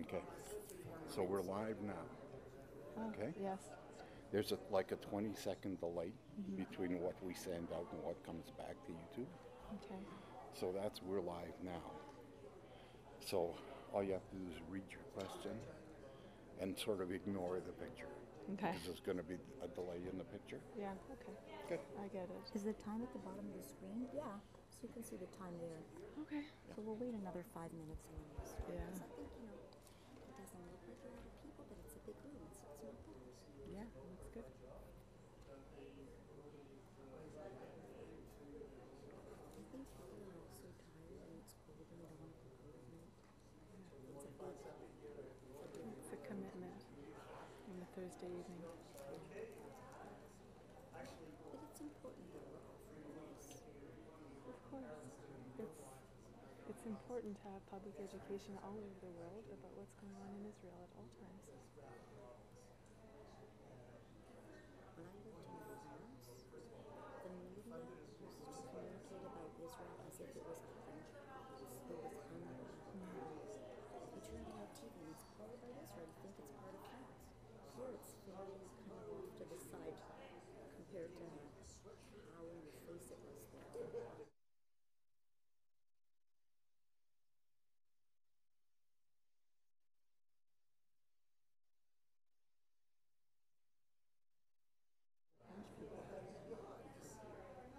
Okay, so we're live now. Oh, Okay. yes. There's like a 20-second delay between what we send out and what comes back to YouTube. Okay. So we're live now. So all you have to do is read your question and sort of ignore the picture. Okay. Because there's going to be a delay in the picture. Yeah, okay. Okay. I get it. Is the time at the bottom of the screen? Yeah. So you can see the time there. Okay. So we'll wait another 5 minutes and then we'll start. Yeah. Because I think, it doesn't look like a lot of people, but it's a big room. So it's not bad. Yeah, looks good. I think people are also tired and it's cold and they don't want to go out at night. It's a commitment on a Thursday evening. But it's important that we're offering this. Of course. It's important to have public education all over the world about what's going on in Israel at all times. When I lived in France, the media used to communicate about Israel as if it was a French province. It was unreal. You turn on TV and it's all about Israel. You think it's part of France. Here it's very kind of off to the side compared to how in the face it was there. Probably one of the worst hit countries for new anti-Semitism. And so a lot of the apartments were being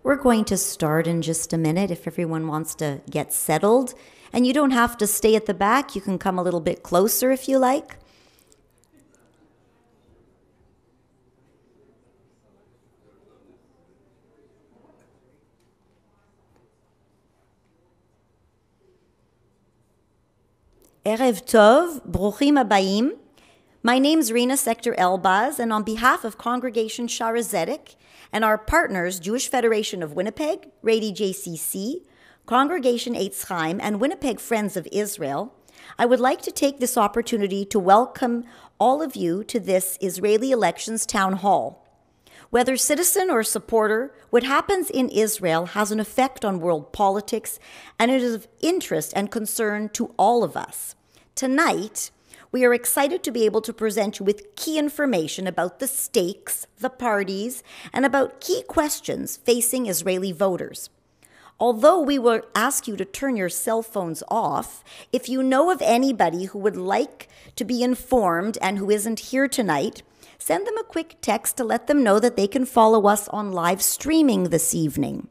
We're going to start in just a minute if everyone wants to get settled. And you don't have to stay at the back. You can come a little bit closer if you like. Erev Tov, Bruchim Habayim. My name's Rina Sector Elbaz, and on behalf of Congregation Shara Zedek and our partners, Jewish Federation of Winnipeg, Rady JCC, Congregation Eitz Chaim, and Winnipeg Friends of Israel, I would like to take this opportunity to welcome all of you to this Israeli Elections Town Hall. Whether citizen or supporter, what happens in Israel has an effect on world politics, and it is of interest and concern to all of us. Tonight, we are excited to be able to present you with key information about the stakes, the parties, and about key questions facing Israeli voters. Although we will ask you to turn your cell phones off, if you know of anybody who would like to be informed and who isn't here tonight, send them a quick text to let them know that they can follow us on live streaming this evening.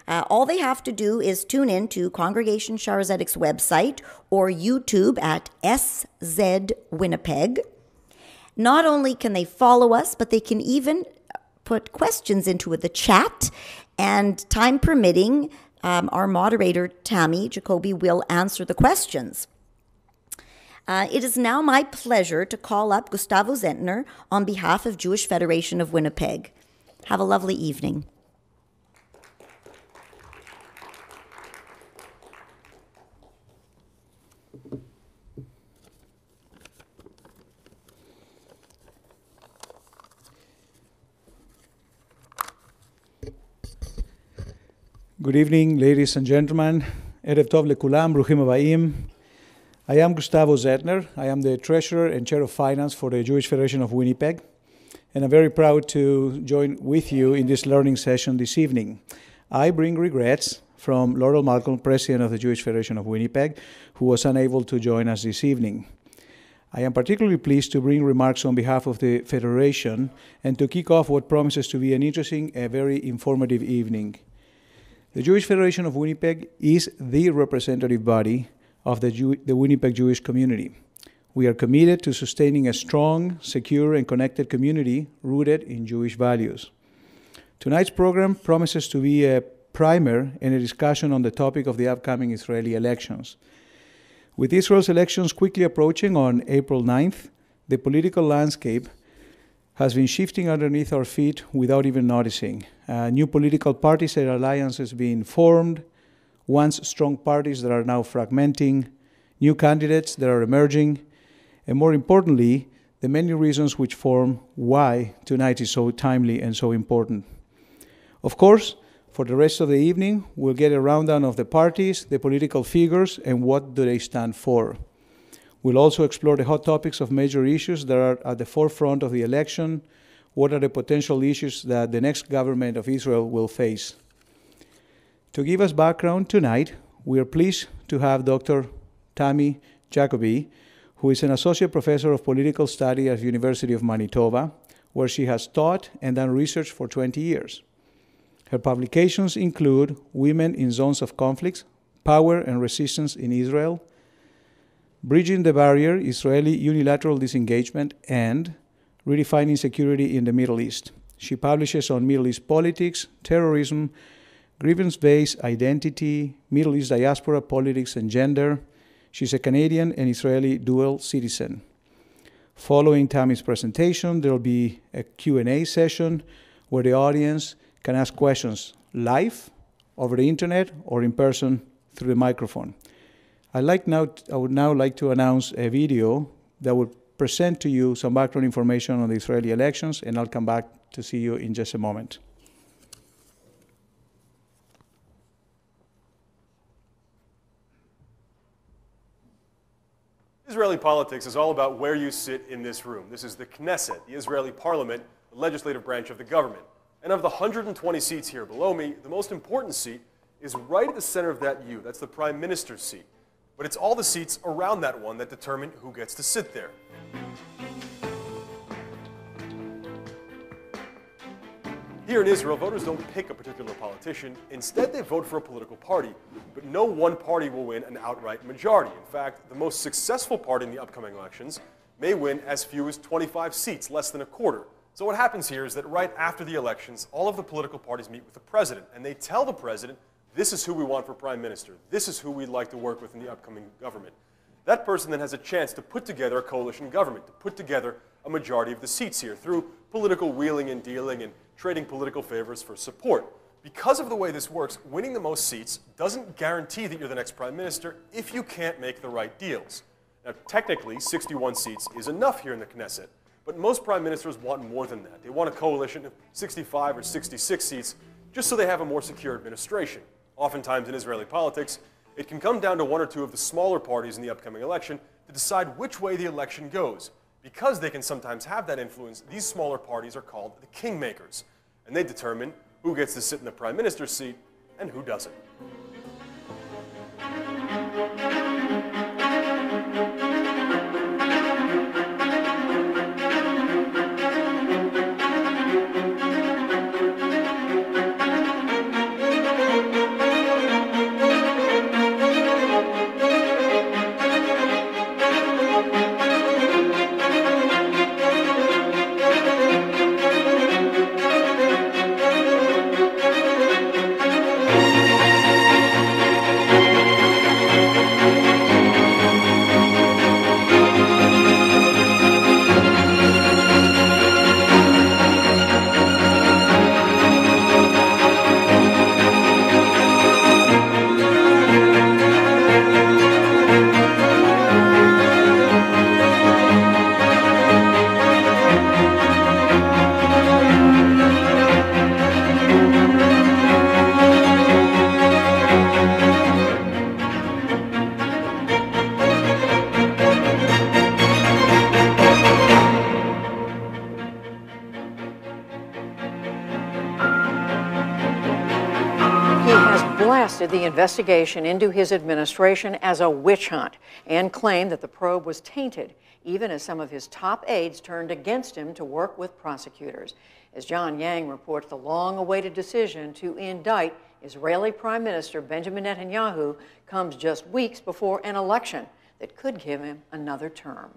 All they have to do is tune in to Congregation Shara Zedek's website or YouTube at SZ Winnipeg. Not only can they follow us, but they can even put questions into the chat, and time permitting, our moderator, Tammy Jacoby, will answer the questions. It is now my pleasure to call up Gustavo Zentner on behalf of Jewish Federation of Winnipeg. Have a lovely evening. Good evening, ladies and gentlemen. Erev Tov lekulam, Bruchim Habayim. I am Gustavo Zentner. I am the Treasurer and Chair of Finance for the Jewish Federation of Winnipeg, and I'm very proud to join with you in this learning session this evening. I bring regrets from Laurel Malcolm, President of the Jewish Federation of Winnipeg, who was unable to join us this evening. I am particularly pleased to bring remarks on behalf of the Federation and to kick off what promises to be an interesting and very informative evening. The Jewish Federation of Winnipeg is the representative body of the Winnipeg Jewish community. We are committed to sustaining a strong, secure, and connected community rooted in Jewish values. Tonight's program promises to be a primer and a discussion on the topic of the upcoming Israeli elections. With Israel's elections quickly approaching on April 9th, the political landscape has been shifting underneath our feet without even noticing. New political parties and alliances being formed, once strong parties that are now fragmenting, new candidates that are emerging, and more importantly, the many reasons which form why tonight is so timely and so important. Of course, for the rest of the evening, we'll get a rundown of the parties, the political figures, and what do they stand for. We'll also explore the hot topics of major issues that are at the forefront of the election. What are the potential issues that the next government of Israel will face? To give us background tonight, we are pleased to have Dr. Tammy Jacoby, who is an associate professor of political study at the University of Manitoba, where she has taught and done research for 20 years. Her publications include Women in Zones of Conflicts, Power and Resistance in Israel, Bridging the Barrier, Israeli Unilateral Disengagement, and Redefining Security in the Middle East. She publishes on Middle East politics, terrorism, grievance-based identity, Middle East diaspora, politics, and gender. She's a Canadian and Israeli dual citizen. Following Tammy's presentation, there will be a Q&A session where the audience can ask questions live, over the internet, or in person through the microphone. I would now like to announce a video that will present to you some background information on the Israeli elections, and I'll come back to see you in just a moment. Israeli politics is all about where you sit in this room. This is the Knesset, the Israeli parliament, the legislative branch of the government. And of the 120 seats here below me, the most important seat is right at the center of that U. That's the prime minister's seat. But it's all the seats around that one that determine who gets to sit there. Here in Israel, voters don't pick a particular politician. Instead, they vote for a political party. But no one party will win an outright majority. In fact, the most successful party in the upcoming elections may win as few as 25 seats, less than a quarter. So what happens here is that right after the elections, all of the political parties meet with the president, and they tell the president, this is who we want for prime minister. This is who we'd like to work with in the upcoming government. That person then has a chance to put together a coalition government, to put together a majority of the seats here through political wheeling and dealing and trading political favors for support. Because of the way this works, winning the most seats doesn't guarantee that you're the next prime minister if you can't make the right deals. Now, technically, 61 seats is enough here in the Knesset, but most prime ministers want more than that. They want a coalition of 65 or 66 seats just so they have a more secure administration. Oftentimes in Israeli politics, it can come down to one or two of the smaller parties in the upcoming election to decide which way the election goes. Because they can sometimes have that influence, these smaller parties are called the kingmakers, and they determine who gets to sit in the prime minister's seat and who doesn't. The investigation into his administration as a witch hunt and claimed that the probe was tainted, even as some of his top aides turned against him to work with prosecutors. As John Yang reports, the long-awaited decision to indict Israeli Prime Minister Benjamin Netanyahu comes just weeks before an election that could give him another term.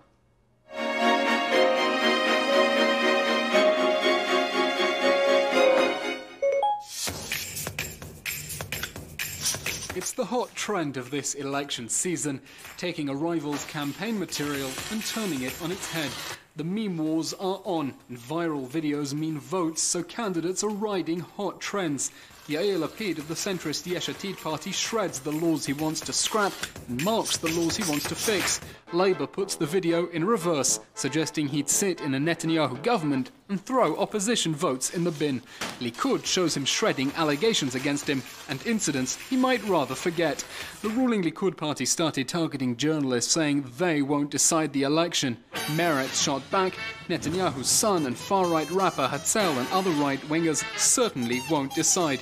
It's the hot trend of this election season, taking a rival's campaign material and turning it on its head. The meme wars are on, and viral videos mean votes, so candidates are riding hot trends. Yair Lapid of the centrist Yesh Atid party shreds the laws he wants to scrap and marks the laws he wants to fix. Labour puts the video in reverse, suggesting he'd sit in a Netanyahu government and throw opposition votes in the bin. Likud shows him shredding allegations against him and incidents he might rather forget. The ruling Likud party started targeting journalists, saying they won't decide the election. Meretz shot back. Netanyahu's son and far-right rapper Hatzel and other right-wingers certainly won't decide.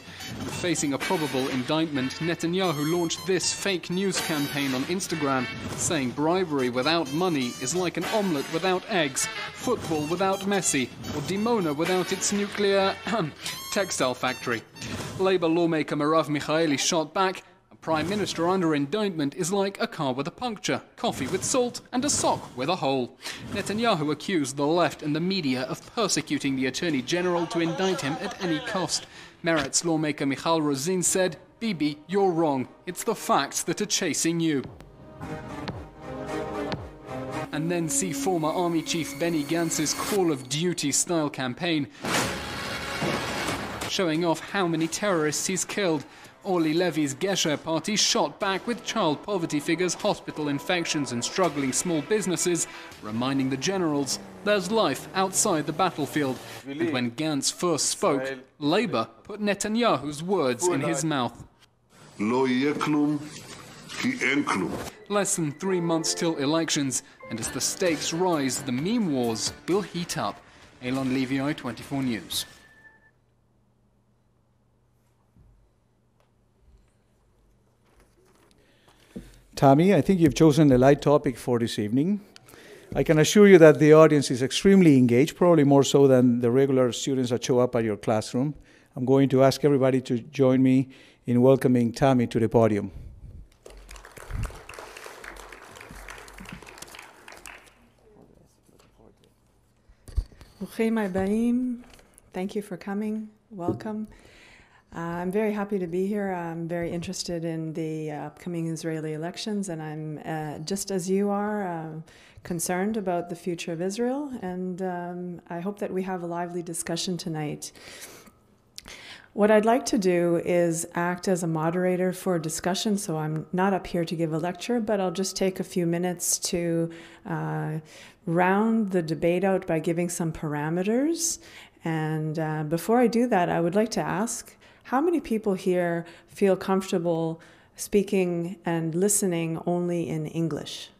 Facing a probable indictment, Netanyahu launched this fake news campaign on Instagram, saying bribery without money is like an omelette without eggs, football without Messi, or Dimona without its nuclear textile factory. Labour lawmaker Merav Michaeli shot back. A prime minister under indictment is like a car with a puncture, coffee with salt, and a sock with a hole. Netanyahu accused the left and the media of persecuting the Attorney General to indict him at any cost. Meretz lawmaker Michal Rozin said, "Bibi, you're wrong. It's the facts that are chasing you." And then see former Army Chief Benny Gantz's Call of Duty-style campaign, showing off how many terrorists he's killed. Orly Levy's Gesher party shot back with child poverty figures, hospital infections and struggling small businesses, reminding the generals there's life outside the battlefield. And when Gantz first spoke, Labour put Netanyahu's words in his mouth. Less than 3 months till elections, and as the stakes rise, the meme wars will heat up. Elon Levi, 24 News. Tommy, I think you've chosen a light topic for this evening. I can assure you that the audience is extremely engaged, probably more so than the regular students that show up at your classroom. I'm going to ask everybody to join me in welcoming Tammy to the podium. Bruchim habayim. Thank you for coming. Welcome. I'm very happy to be here. I'm very interested in the upcoming Israeli elections, and I'm, just as you are, concerned about the future of Israel, and I hope that we have a lively discussion tonight. What I'd like to do is act as a moderator for discussion, so I'm not up here to give a lecture, but I'll just take a few minutes to round the debate out by giving some parameters. And before I do that, I would like to ask, how many people here feel comfortable speaking and listening only in English?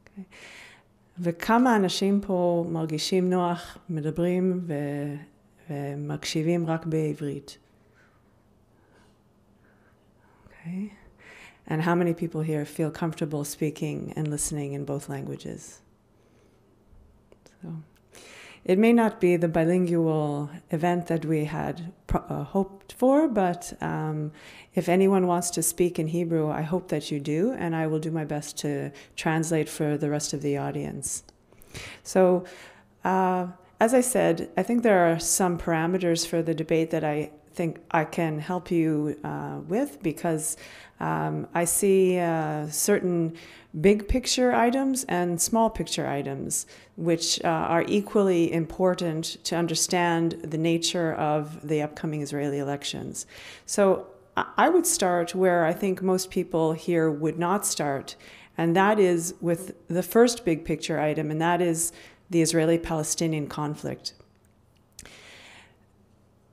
Okay. וכמה אנשים פה מרגישים נוח, מדברים ומקשיבים רק בעברית? Okay. And how many people here feel comfortable speaking and listening in both languages? So, it may not be the bilingual event that we had hoped for, but if anyone wants to speak in Hebrew, I hope that you do, and I will do my best to translate for the rest of the audience. So, as I said, I think there are some parameters for the debate that I think I can help you with, because I see certain big picture items and small picture items, which are equally important to understand the nature of the upcoming Israeli elections. So I would start where I think most people here would not start, and that is with the first big picture item, and that is the Israeli-Palestinian conflict.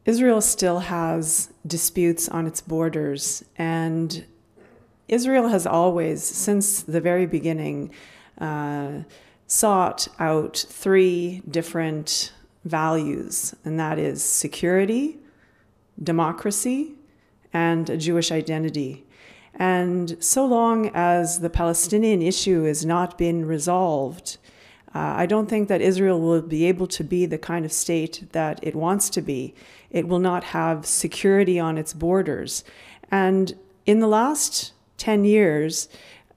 Israel still has disputes on its borders, and Israel has always, since the very beginning, sought out three different values, and that is security, democracy, and a Jewish identity. And so long as the Palestinian issue has not been resolved, I don't think that Israel will be able to be the kind of state that it wants to be. It will not have security on its borders. And in the last 10 years,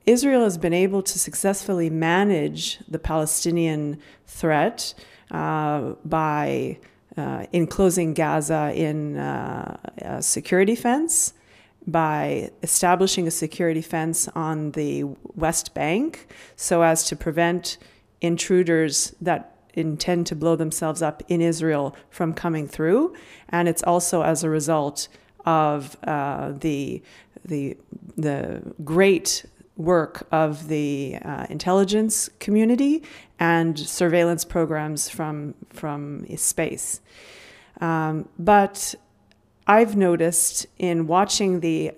Israel has been able to successfully manage the Palestinian threat by enclosing Gaza in a security fence, by establishing a security fence on the West Bank so as to prevent intruders that intend to blow themselves up in Israel from coming through. And it's also as a result of the great work of the intelligence community and surveillance programs from space. But I've noticed in watching the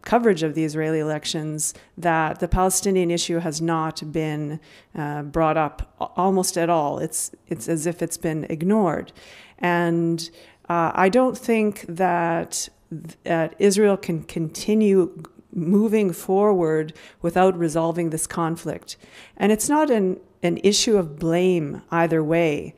coverage of the Israeli elections that the Palestinian issue has not been brought up almost at all. It's as if it's been ignored. And I don't think that Israel can continue moving forward without resolving this conflict. And it's not an issue of blame either way.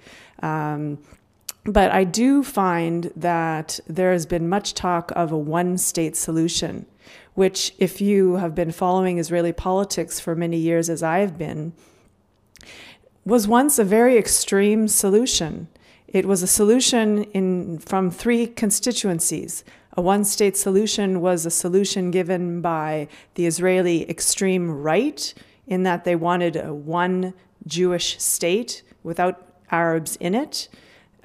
But I do find that there has been much talk of a one-state solution, which, if you have been following Israeli politics for many years, as I have been, was once a very extreme solution. It was a solution from three constituencies. A one-state solution was a solution given by the Israeli extreme right, in that they wanted a one Jewish state without Arabs in it.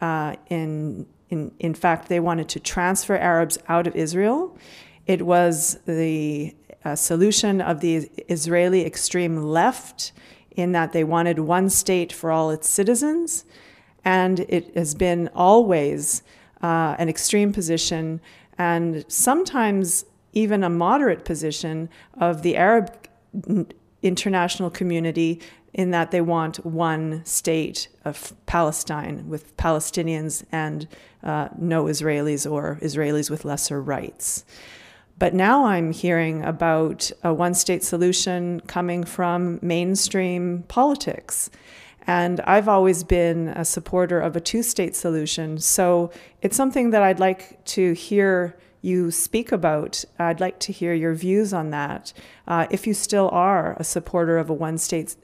In fact, they wanted to transfer Arabs out of Israel. It was the solution of the Israeli extreme left, in that they wanted one state for all its citizens. And it has been always an extreme position, and sometimes even a moderate position of the Arab international community, in that they want one state of Palestine with Palestinians and no Israelis, or Israelis with lesser rights. But now I'm hearing about a one-state solution coming from mainstream politics. And I've always been a supporter of a two-state solution. So it's something that I'd like to hear you speak about. I'd like to hear your views on that. If you still are a supporter of a one-state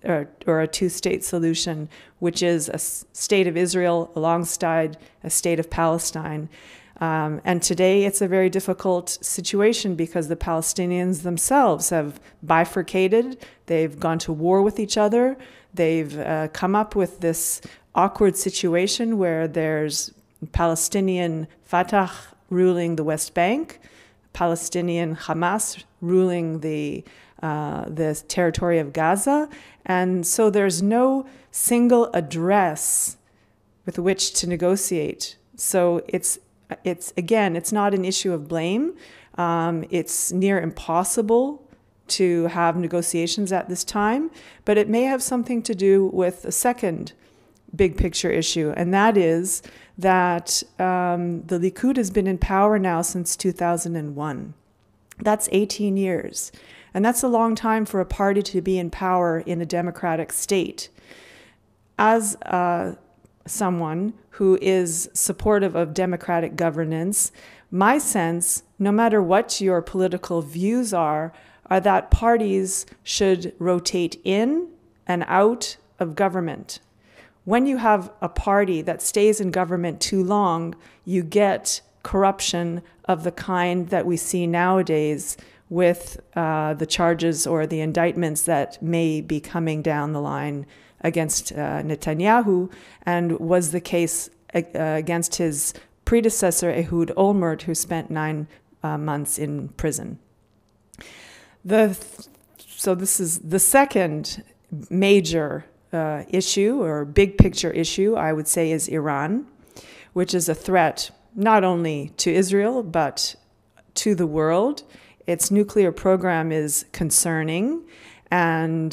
or a two-state solution, which is a state of Israel alongside a state of Palestine. And today it's a very difficult situation because the Palestinians themselves have bifurcated. They've gone to war with each other. They've come up with this awkward situation where there's Palestinian Fatah ruling the West Bank, Palestinian Hamas ruling the territory of Gaza. And so there's no single address with which to negotiate. So it's not an issue of blame. It's near impossible to have negotiations at this time, but it may have something to do with a second big picture issue, and that is that the Likud has been in power now since 2001. That's 18 years, and that's a long time for a party to be in power in a democratic state. As someone who is supportive of democratic governance, my sense, no matter what your political views are that parties should rotate in and out of government. When you have a party that stays in government too long, you get corruption of the kind that we see nowadays with the charges or the indictments that may be coming down the line against Netanyahu, and was the case against his predecessor, Ehud Olmert, who spent 9 months in prison. So this is the second major issue, or big picture issue, I would say, is Iran, which is a threat not only to Israel, but to the world. Its nuclear program is concerning, and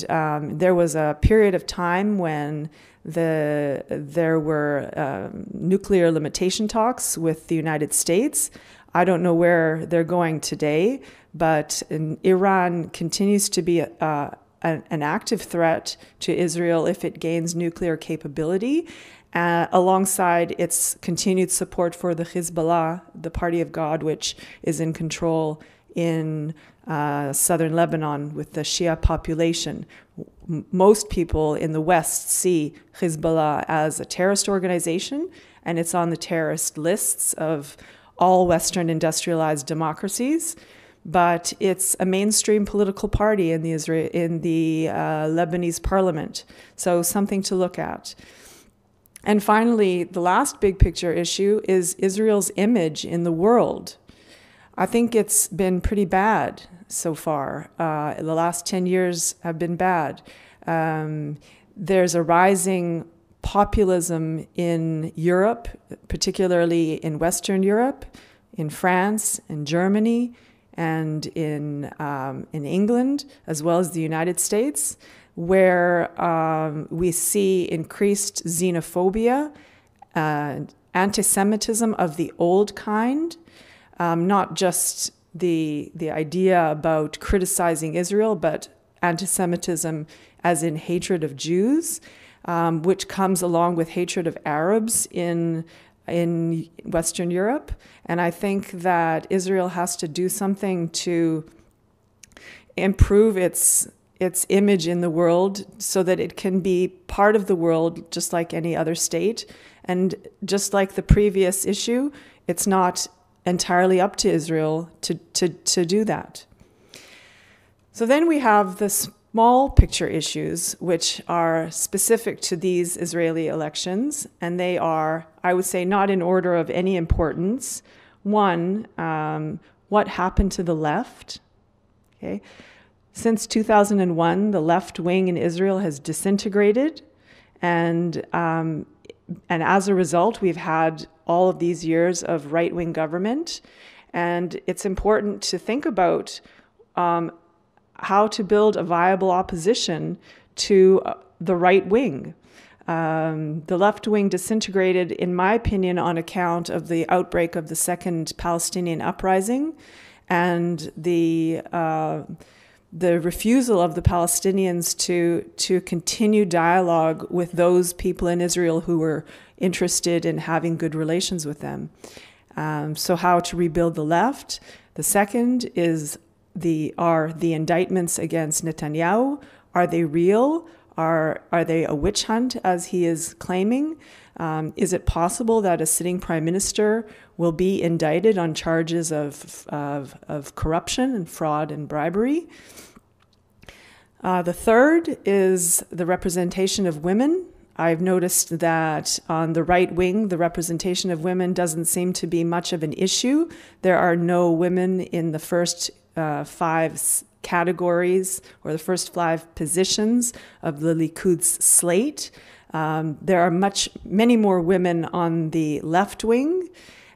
there was a period of time when there were nuclear limitation talks with the United States. I don't know where they're going today, but Iran continues to be an active threat to Israel if it gains nuclear capability, alongside its continued support for the Hezbollah, the Party of God, which is in control in southern Lebanon with the Shia population. Most people in the West see Hezbollah as a terrorist organization, and it's on the terrorist lists of all Western industrialized democracies. But it's a mainstream political party in the Lebanese parliament, so something to look at. And finally, the last big picture issue is Israel's image in the world. I think it's been pretty bad so far. The last 10 years have been bad. There's a rising populism in Europe, particularly in Western Europe, in France, in Germany, and in England, as well as the United States, where we see increased xenophobia, anti-Semitism of the old kind, not just the idea about criticizing Israel, but anti-Semitism as in hatred of Jews, which comes along with hatred of Arabs in Western Europe. And I think that Israel has to do something to improve its image in the world so that it can be part of the world just like any other state. And just like the previous issue, it's not entirely up to Israel to do that. So then we have the small picture issues, which are specific to these Israeli elections, and they are, I would say, not in order of any importance. One, what happened to the left? Okay. Since 2001, the left wing in Israel has disintegrated, and as a result, we've had all of these years of right-wing government, and it's important to think about how to build a viable opposition to the right wing. The left wing disintegrated, in my opinion, on account of the outbreak of the second Palestinian uprising, and the refusal of the Palestinians to continue dialogue with those people in Israel who were interested in having good relations with them. So how to rebuild the left. The second is are the indictments against Netanyahu, are they real? Are they a witch hunt, as he is claiming? Is it possible that a sitting prime minister will be indicted on charges of corruption and fraud and bribery? The third is the representation of women. I've noticed that on the right wing, the representation of women doesn't seem to be much of an issue. There are no women in the first 5 categories or the first 5 positions of the Likud's slate. There are many more women on the left wing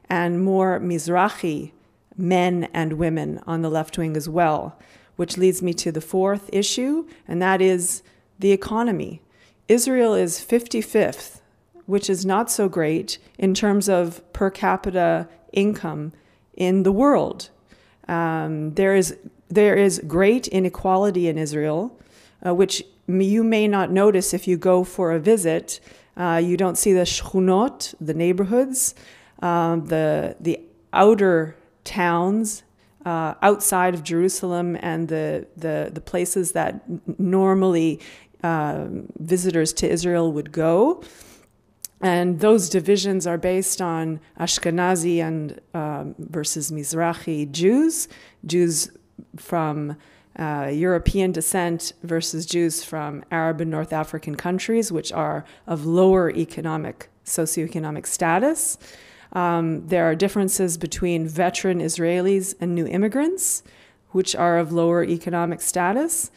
and more Mizrahi men and women on the left wing as well, which leads me to the fourth issue, and that is the economy. Israel is 55th, which is not so great in terms of per capita income in the world. There is great inequality in Israel, which you may not notice if you go for a visit. You don't see the shchunot, the neighborhoods, the outer towns outside of Jerusalem, and the places that normally visitors to Israel would go. And those divisions are based on Ashkenazi and versus Mizrahi Jews from European descent versus Jews from Arab and North African countries, which are of lower socioeconomic status. There are differences between veteran Israelis and new immigrants, which are of lower economic status.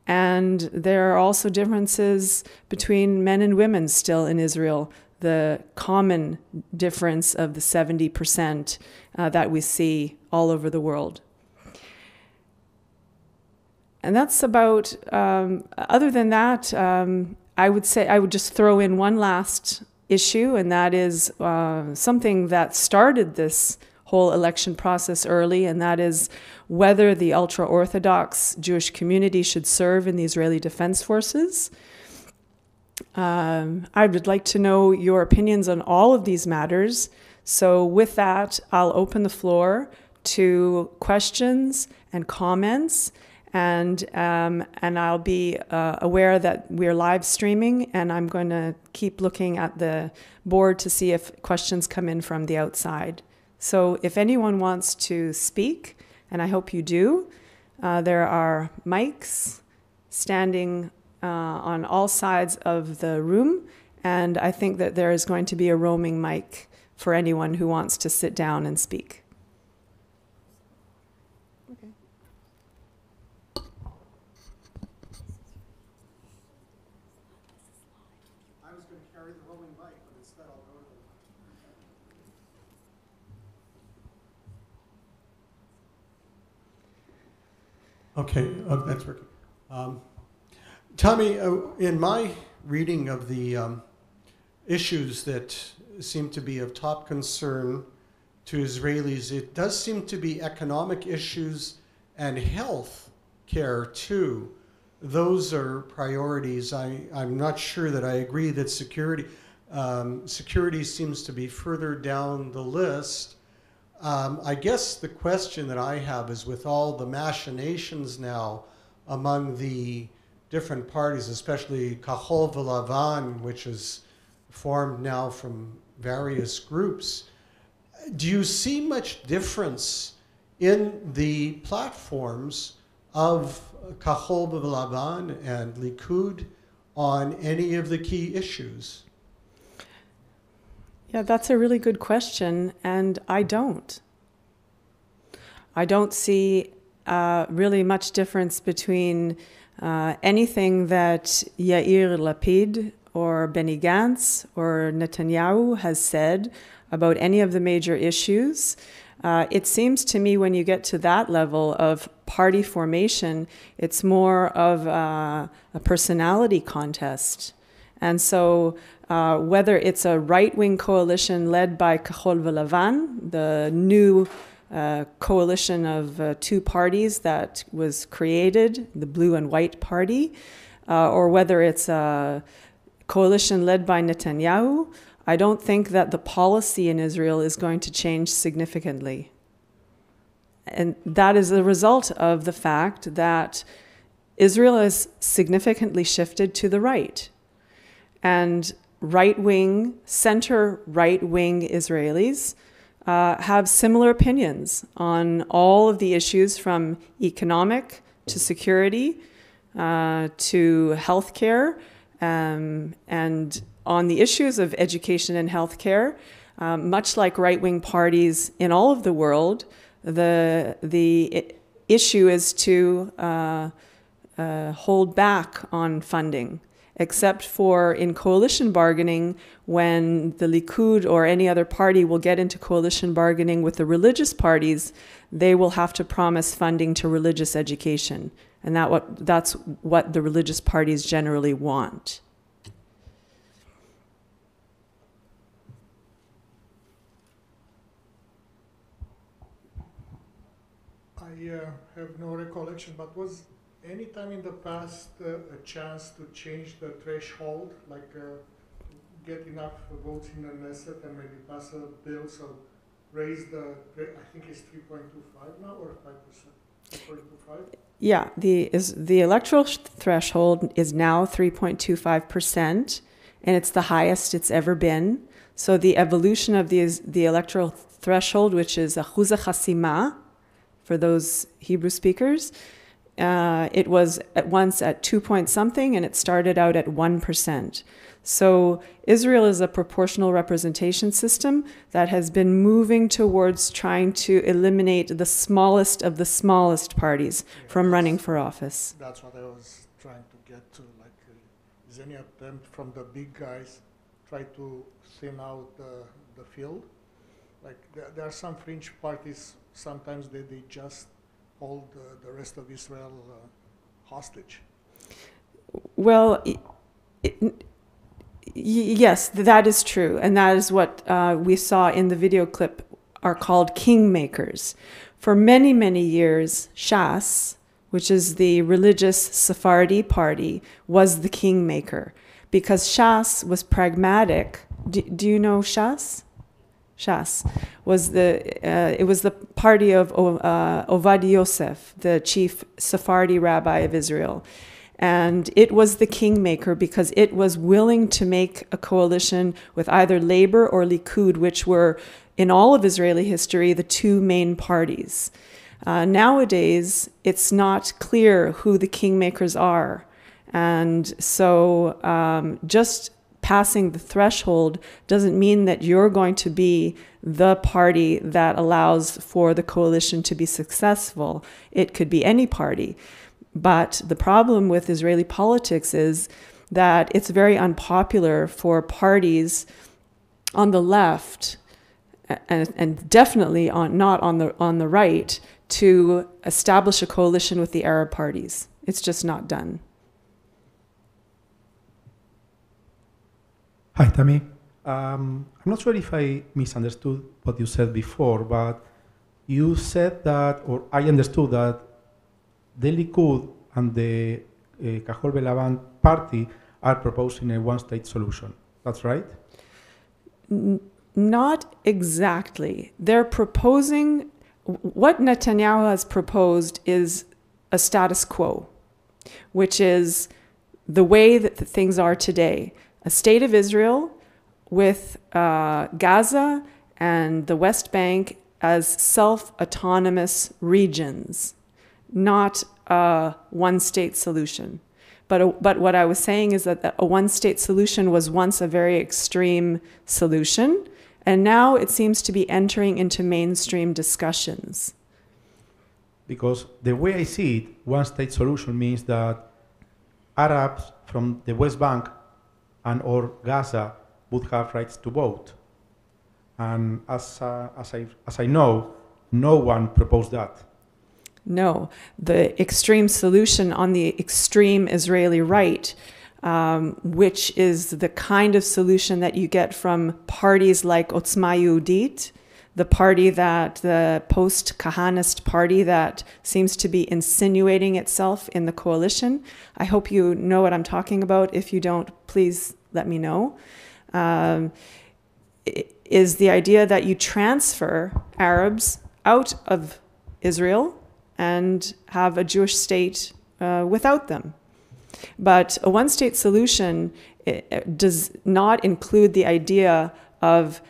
And there are also differences between men and women still in Israel, the common difference of the 70% that we see all over the world. And that's about, other than that, I would just throw in one last issue, and that is something that started this whole election process early, and that is whether the ultra-Orthodox Jewish community should serve in the Israeli Defense Forces. I would like to know your opinions on all of these matters. So with that, I'll open the floor to questions and comments, and I'll be aware that we're live streaming, and I'm going to keep looking at the board to see if questions come in from the outside. So if anyone wants to speak, and I hope you do, there are mics standing on all sides of the room, and I think that there is going to be a roaming mic for anyone who wants to sit down and speak. Okay. I was going to carry the roaming mic, but instead I'll go to the... Okay, that's working. Tommy, in my reading of the issues that seem to be of top concern to Israelis, it does seem to be economic issues and health care too. Those are priorities. I'm not sure that I agree that security seems to be further down the list. I guess the question that I have is, with all the machinations now among the different parties, especially Kahol V'Lavan, which is formed now from various groups, do you see much difference in the platforms of Kahol V'Lavan and Likud on any of the key issues? Yeah, that's a really good question, and I don't. I don't see really much difference between anything that Yair Lapid or Benny Gantz or Netanyahu has said about any of the major issues. It seems to me when you get to that level of party formation, it's more of a personality contest. And so whether it's a right-wing coalition led by Kahol V'Lavan, the new coalition of two parties that was created, the Blue and White Party, or whether it's a coalition led by Netanyahu, I don't think that the policy in Israel is going to change significantly. And that is a result of the fact that Israel has significantly shifted to the right. And right-wing, center-right-wing Israelis have similar opinions on all of the issues from economic to security to healthcare, and on the issues of education and healthcare, much like right-wing parties in all of the world, the issue is to hold back on funding, except for in coalition bargaining, when the Likud or any other party will get into coalition bargaining with the religious parties, they will have to promise funding to religious education. And that's what the religious parties generally want. I have no recollection, but was any time in the past a chance to change the threshold, like get enough votes in the Knesset and maybe pass a bill, so raise the, I think it's 3.25 now or 5%? 3.25? Yeah, the electoral threshold is now 3.25%, and it's the highest it's ever been. So the evolution of the electoral threshold, which is אחוז החסימה, for those Hebrew speakers, it was at once at 2 point something, and it started out at 1%. So Israel is a proportional representation system that has been moving towards trying to eliminate the smallest of the smallest parties from running for office. That's what I was trying to get to. Like, is any attempt from the big guys try to thin out the field? Like, there are some fringe parties, sometimes they just hold the rest of Israel hostage. Well, yes, that is true. And that is what we saw in the video clip are called kingmakers. For many, many years, Shas, which is the religious Sephardi party, was the kingmaker. Because Shas was pragmatic. Do you know Shas? Shas was it was the party of Ovadia Yosef, the chief Sephardi rabbi of Israel. And it was the kingmaker because it was willing to make a coalition with either Labor or Likud, which were, in all of Israeli history, the two main parties. Nowadays, it's not clear who the kingmakers are. And so just passing the threshold doesn't mean that you're going to be the party that allows for the coalition to be successful. It could be any party. But the problem with Israeli politics is that it's very unpopular for parties on the left and definitely not on the right to establish a coalition with the Arab parties. It's just not done. Hi, Tammy. I'm not sure if I misunderstood what you said before, but you said that, or I understood that the Likud and the Kahol Belavan party are proposing a one-state solution. That's right? Not exactly. They're proposing, what Netanyahu has proposed is a status quo, which is the way that the things are today. A state of Israel with Gaza and the West Bank as self-autonomous regions, not a one-state solution. But what I was saying is that a one-state solution was once a very extreme solution, and now it seems to be entering into mainstream discussions. Because the way I see it, one-state solution means that Arabs from the West Bank and or Gaza would have rights to vote. And as I know, no one proposed that. No, the extreme solution on the extreme Israeli right, which is the kind of solution that you get from parties like Otzma Yehudit, the party that, the post-Kahanist party that seems to be insinuating itself in the coalition. I hope you know what I'm talking about. If you don't, please let me know. Is the idea that you transfer Arabs out of Israel and have a Jewish state without them. But a one-state solution does not include the idea of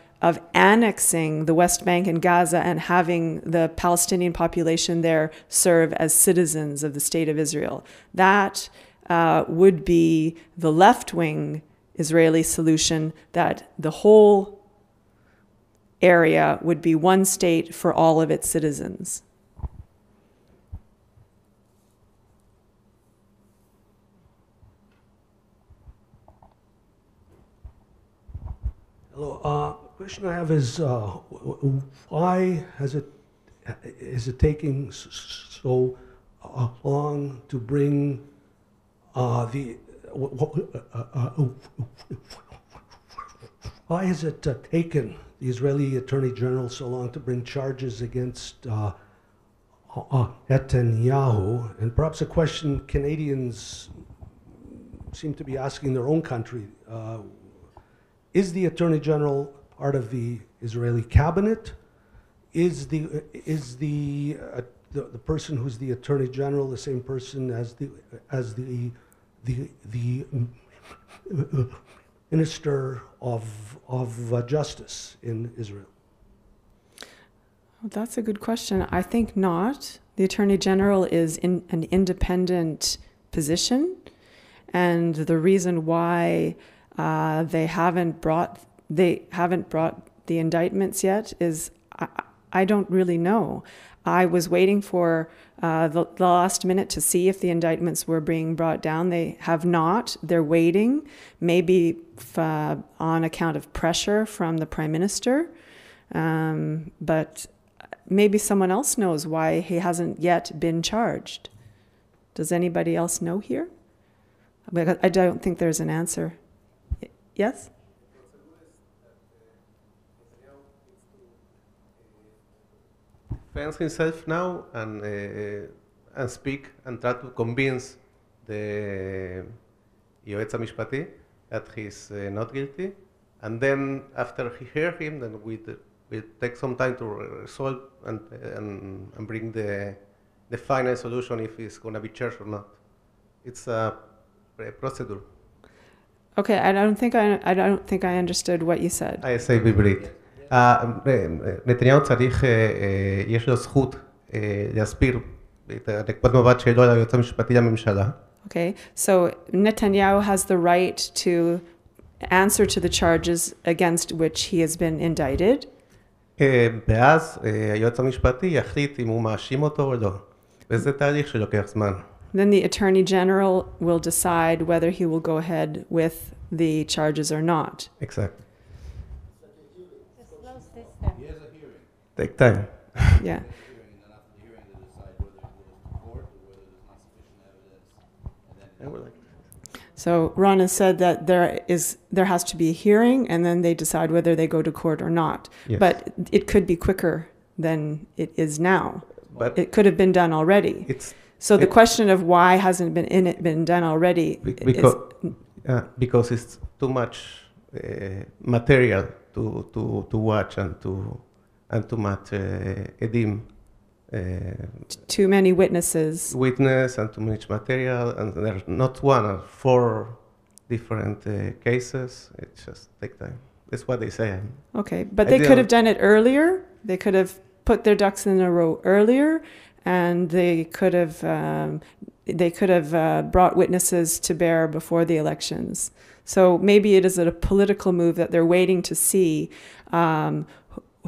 annexing the West Bank and Gaza and having the Palestinian population there serve as citizens of the state of Israel. That would be the left-wing Israeli solution, that the whole area would be one state for all of its citizens. Hello. Question I have is why is it taking so long to bring why has it taken the Israeli Attorney General so long to bring charges against Netanyahu? And perhaps a question Canadians seem to be asking their own country. Is the Attorney General part of the Israeli cabinet? Is the person who's the Attorney General the same person as the Minister of Justice in Israel? Well, that's a good question. I think not. The Attorney General is in an independent position, and the reason why they haven't brought the indictments yet is I don't really know. I was waiting for the last minute to see if the indictments were being brought down. They have not. They're waiting, maybe on account of pressure from the Prime Minister. But maybe someone else knows why he hasn't yet been charged. Does anybody else know here? I don't think there's an answer. Yes? Defends himself now and speak and try to convince the Yoetz HaMishpati that he's not guilty. And then after he heard him, then we take some time to resolve and bring the final solution if he's going to be charged or not. It's a procedure. Okay, I don't think I understood what you said. I say בעברית. נתניהו צריך, יש לו זכות להסביר את נקודת מבט שלו ליועץ המשפטי לממשלה. Okay, so Netanyahu has the right to answer to the charges against which he has been indicted. ואז היועץ המשפטי יחליט אם הוא מאשים אותו או לא. וזה תהליך שלוקח זמן. Then the Attorney General will decide whether he will go ahead with the charges or not. Exactly. Take time. Yeah. So Rana said that there has to be a hearing, and then they decide whether they go to court or not. Yes. But it could be quicker than it is now. But it could have been done already. So the question of why hasn't been done already because it's too much material to watch and too much edim. Too many witnesses. Witness and too much material, and there's not one or 4 different cases. It just takes time. That's what they say. Okay, but they could have done it earlier. They could have put their ducks in a row earlier, and they could have brought witnesses to bear before the elections. So maybe it is a political move that they're waiting to see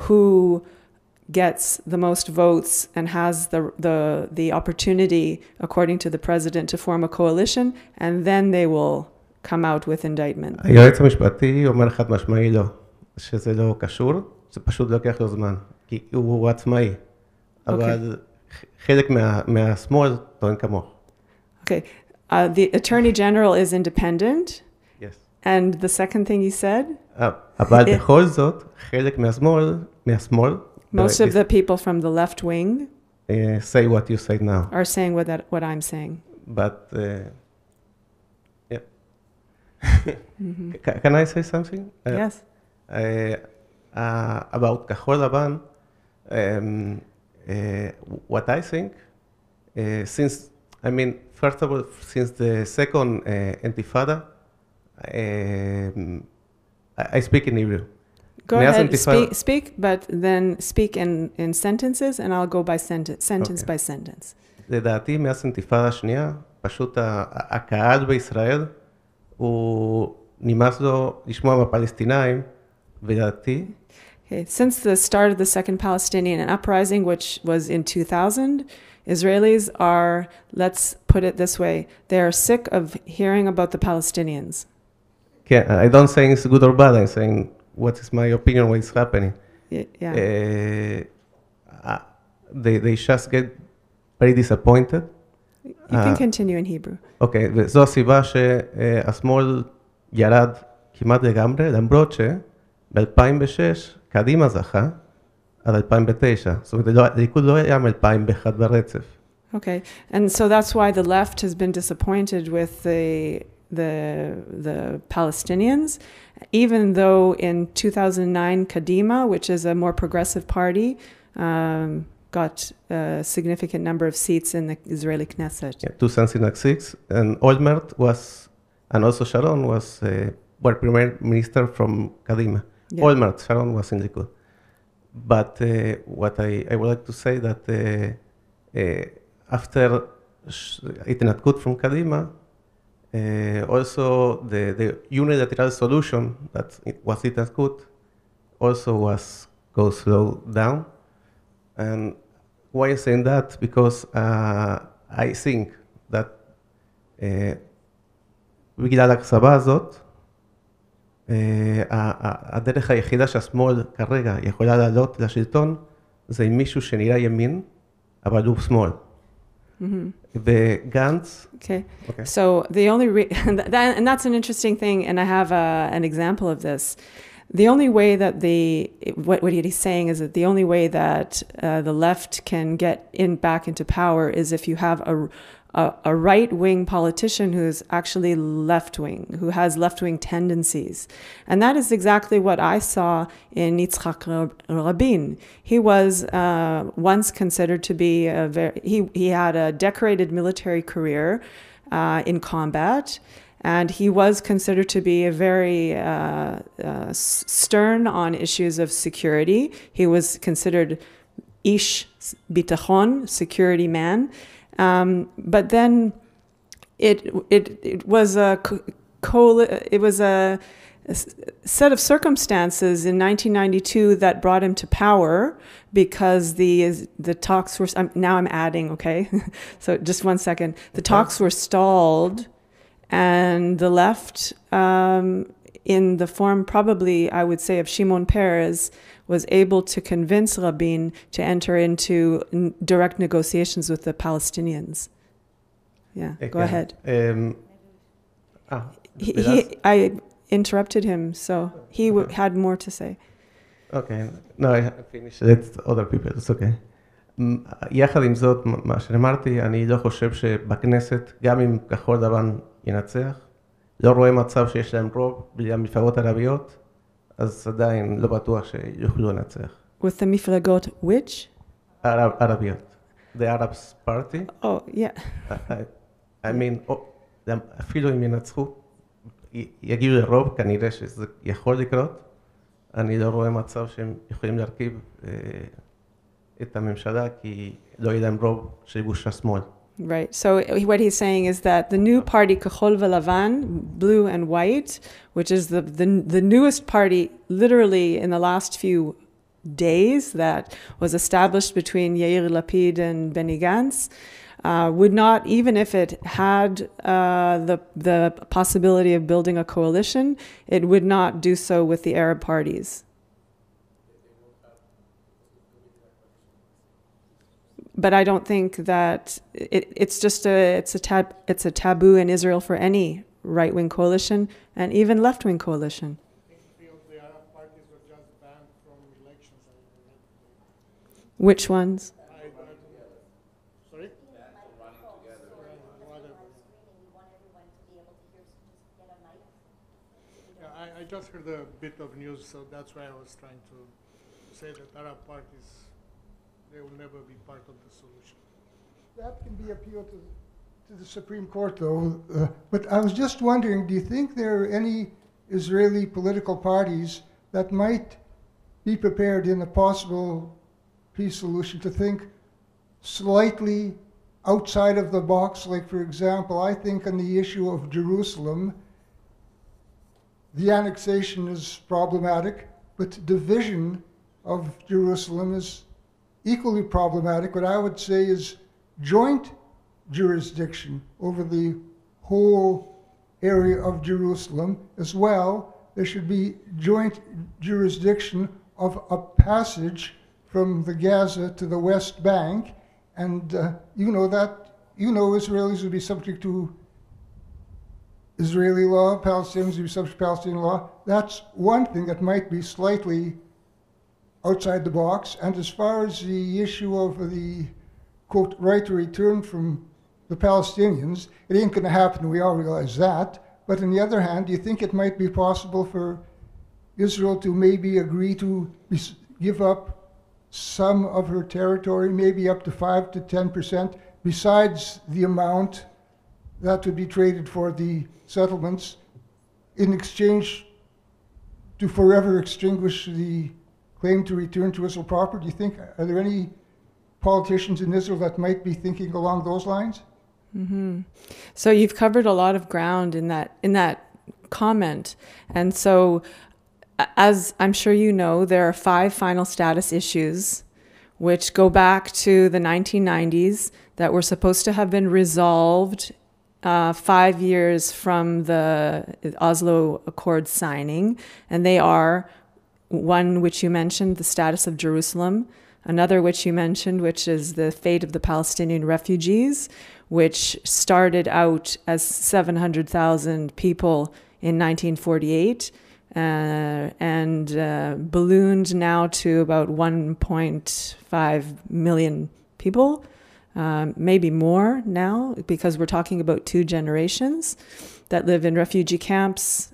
who gets the most votes and has the opportunity, according to the president, to form a coalition, and then they will come out with indictment. היועץ המשפטי אומר חד משמעי לא, שזה לא קשור, זה פשוט לוקח לו זמן, כי הוא עצמאי, אבל חלק מהשמאל טוען כמוך. Okay, the Attorney General is independent. Yes. And the second thing you said? אבל בכל זאת, חלק מהשמאל, most of the people from the left wing say what you say now. are saying what I'm saying. But, yeah. Can I say something? Yes. About כחול לבן, what I think, first of all, since the second Intifada, I speak in Hebrew. Go ahead, speak, but then speak in sentences, and I'll go by sentence by sentence. לדעתי, מאז האינתיפאדה השנייה, פשוט הקהל בישראל, הוא נמאס לו לשמוע מהפלסטינאים, ולדעתי... Okay, since the start of the Second Palestinian Uprising, which was in 2000, Israelis are, let's put it this way, they are sick of hearing about the Palestinians. Okay, I don't say it's good or bad, I'm saying what is my opinion, what is happening. Yeah. They just get very disappointed. You can continue in Hebrew. Okay, וזו הסיבה שהשמאל ירד כמעט לגמרי, למרות שב-2006 קדימה זכה עד 2009. זאת אומרת, הליכוד לא היה מ-2001 ברצף. Okay, and so that's why the left has been disappointed with the Palestinians, even though in 2009 Kadima, which is a more progressive party, got a significant number of seats in the Israeli Knesset. Yeah, 2006, and Olmert was, and also Sharon was, were Prime Minister from Kadima. Yeah. Olmert, Sharon was in Likud. But what I would like to say that after התנתקות from Kadima, also the unilateral solution that was התנתקות also go slow down. And why I'm saying that? Because I think that בגלל ההקצבה הזאת, הדרך היחידה שהשמאל כרגע יכולה לעלות לשלטון, זה עם מישהו שנראה ימין, אבל הוא שמאל. וגנץ... Okay, so the only... and that's an interesting thing, and I have an example of this. The only way that what he's saying is that the only way that the left can get back into power is if you have a right-wing politician who's actually left-wing, who has left-wing tendencies. And that is exactly what I saw in Yitzhak Rabin. He was once considered to be he had a decorated military career in combat, and he was considered to be a very stern on issues of security. He was considered ish bitachon, security man. But then it was a set of circumstances in 1992 that brought him to power, because the talks were, now I'm adding, okay? So just one second. The talks were stalled, and the left, in the form probably, I would say, of Shimon Peres, was able to convince Rabin to enter into direct negotiations with the Palestinians. Yeah, go ahead. I interrupted him, so he had more to say. Okay, no, I finished. Let other people, it's okay. יחד עם זאת, מה שאמרתי, אני לא חושב שבכנסת, גם אם כחול לבן ינצח, לא רואה מצב שיש להם רוב בלי המפלגות הערביות, אז עדיין לא בטוח שיוכלו לנצח. With the מפלגות which? ערביות. The Arabs Party. Oh, yeah. I mean, אפילו אם ינצחו, יגיעו לרוב, כנראה שזה יכול לקרות. אני לא רואה מצב שהם יכולים להרכיב את הממשלה, כי לא יהיה להם רוב של גוש השמאל. Right. So what he's saying is that the new party, Kahol Velavan, blue and white, which is the newest party literally in the last few days, that was established between Yair Lapid and Benny Gantz, would not, even if it had the possibility of building a coalition, it would not do so with the Arab parties. But I don't think that it's a taboo in Israel for any right-wing coalition and even left-wing coalition. The Arab parties were just banned from elections. Which ones? Sorry? Yeah, I just heard a bit of news, so that's why I was trying to say that Arab parties, they will never be part of the solution. That can be appealed to the Supreme Court, though. But I was just wondering, do you think there are any Israeli political parties that might be prepared in a possible peace solution to think slightly outside of the box? Like, for example, I think on the issue of Jerusalem, the annexation is problematic, but division of Jerusalem is equally problematic. What I would say is joint jurisdiction over the whole area of Jerusalem as well. There should be joint jurisdiction of a passage from the Gaza to the West Bank, and Israelis would be subject to Israeli law, Palestinians would be subject to Palestinian law. That's one thing that might be slightly outside the box. And as far as the issue of the, quote, right to return from the Palestinians, it ain't going to happen, we all realize that. But on the other hand, do you think it might be possible for Israel to maybe agree to give up some of her territory, maybe up to 5 to 10%, besides the amount that would be traded for the settlements, in exchange to forever extinguish the claim to return to Israel proper? Do you think, are there any politicians in Israel that might be thinking along those lines? Mm-hmm. So you've covered a lot of ground in that comment. And so, as I'm sure you know, there are 5 final status issues which go back to the 1990s that were supposed to have been resolved 5 years from the Oslo Accord signing. And they are one which you mentioned, the status of Jerusalem, another which you mentioned, which is the fate of the Palestinian refugees, which started out as 700,000 people in 1948 and ballooned now to about 1.5 million people, maybe more now, because we're talking about 2 generations that live in refugee camps,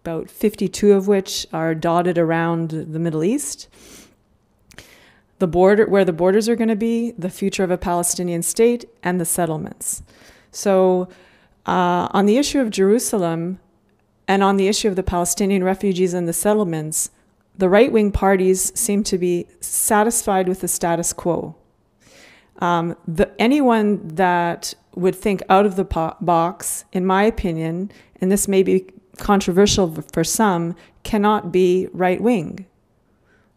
about 52 of which are dotted around the Middle East. The border, where the borders are going to be, the future of a Palestinian state, and the settlements. So on the issue of Jerusalem and on the issue of the Palestinian refugees and the settlements, the right-wing parties seem to be satisfied with the status quo. Anyone that would think out of the box, in my opinion, and this may be controversial for some, cannot be right-wing.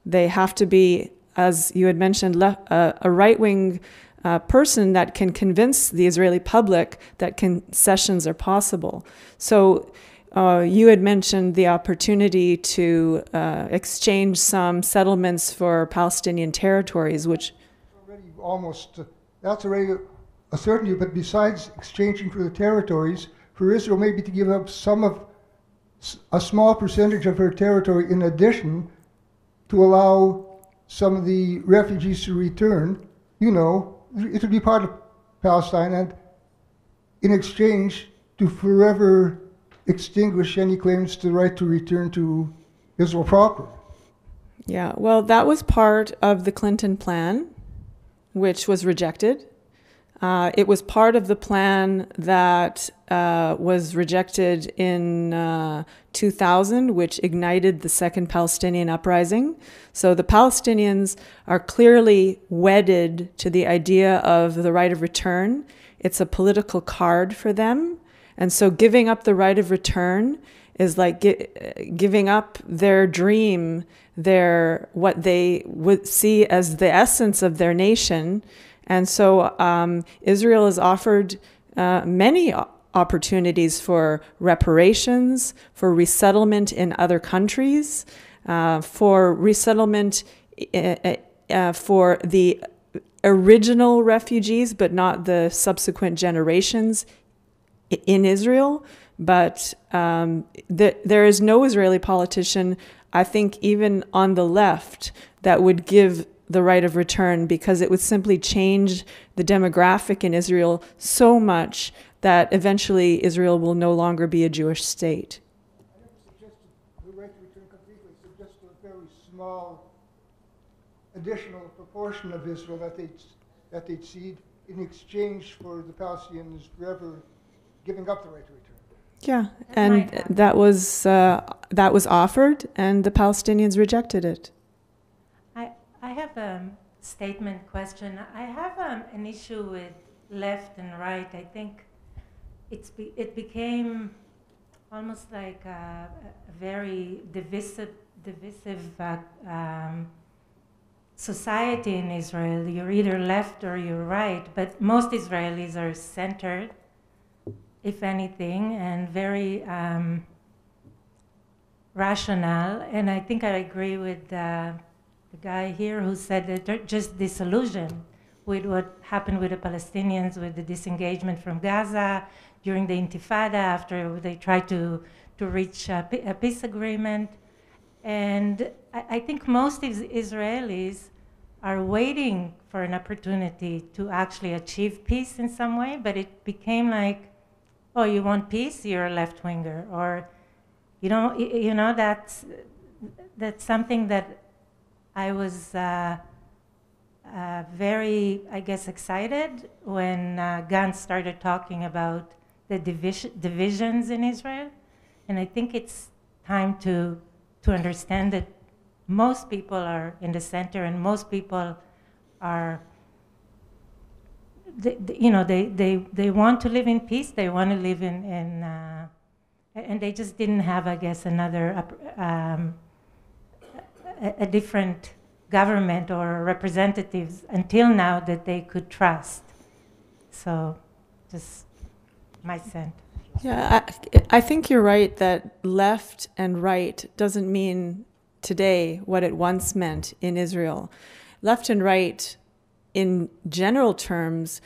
They have to be, as you had mentioned, a right-wing person that can convince the Israeli public that concessions are possible. So you had mentioned the opportunity to exchange some settlements for Palestinian territories, which... That's already a certainty, but besides exchanging for the territories, for Israel maybe to give up a small percentage of her territory in addition to allow some of the refugees to return, it would be part of Palestine, and in exchange to forever extinguish any claims to the right to return to Israel proper. Yeah, well, that was part of the Clinton plan, which was rejected. It was part of the plan that was rejected in 2000, which ignited the Second Palestinian Uprising. So the Palestinians are clearly wedded to the idea of the right of return. It's a political card for them. And so giving up the right of return is like giving up their dream, what they would see as the essence of their nation. And so Israel has offered many opportunities for reparations, for resettlement in other countries, for resettlement for the original refugees, but not the subsequent generations in Israel, but there is no Israeli politician, I think, even on the left, that would give the right of return, because it would simply change the demographic in Israel so much that eventually Israel will no longer be a Jewish state. I never suggested the right to return completely. I suggested a very small additional proportion of Israel that they'd cede in exchange for the Palestinians forever giving up the right to return. Yeah, and that was offered, and the Palestinians rejected it. I have a statement question. I have an issue with left and right. I think it became almost like a very divisive society in Israel. You're either left or you're right, but most Israelis are centered, if anything, and very rational. And I think I agree with the guy here who said that they're just disillusioned with what happened with the Palestinians, with the disengagement from Gaza during the Intifada, after they tried to reach a peace agreement. And I think most Israelis are waiting for an opportunity to actually achieve peace in some way, but it became like, oh, you want peace? You're a left-winger. Or, you know, that's something that I was very, I guess, excited when Gantz started talking about the divisions in Israel. And I think it's time to understand that most people are in the center, and most people are, they want to live in peace. They want to live and they just didn't have, I guess, another a different government or representatives until now that they could trust. So, just my sense. Yeah, I think you're right that left and right doesn't mean today what it once meant in Israel. Left and right, in general terms,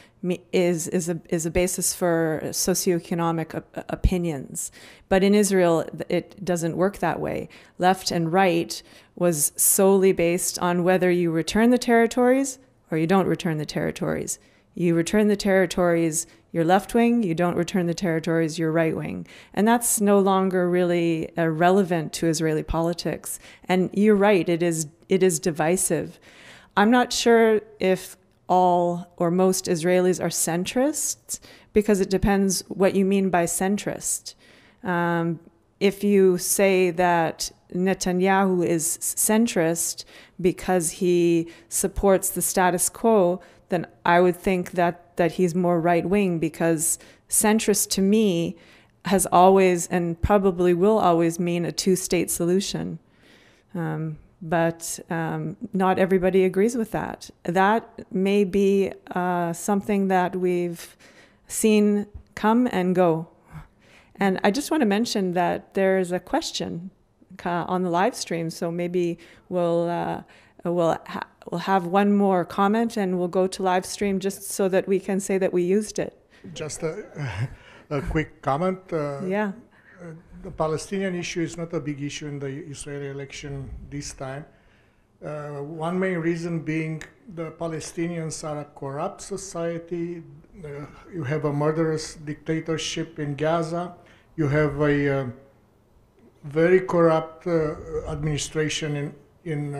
is a basis for socioeconomic opinions. But in Israel, it doesn't work that way. Left and right was solely based on whether you return the territories or you don't return the territories. You return the territories, you're left wing. You don't return the territories, you're right wing. And that's no longer really relevant to Israeli politics. And you're right, it is divisive. I'm not sure if all or most Israelis are centrists, because it depends what you mean by centrist. If you say that Netanyahu is centrist because he supports the status quo, then I would think that he's more right-wing, because centrist to me has always and probably will always mean a two-state solution. But not everybody agrees with that. That may be something that we've seen come and go. And I just want to mention that there's a question on the live stream, so maybe we'll have one more comment and we'll go to live stream just so that we can say that we used it. Just a quick comment. Yeah. The Palestinian issue is not a big issue in the Israeli election this time. One main reason being the Palestinians are a corrupt society. You have a murderous dictatorship in Gaza. You have a very corrupt administration in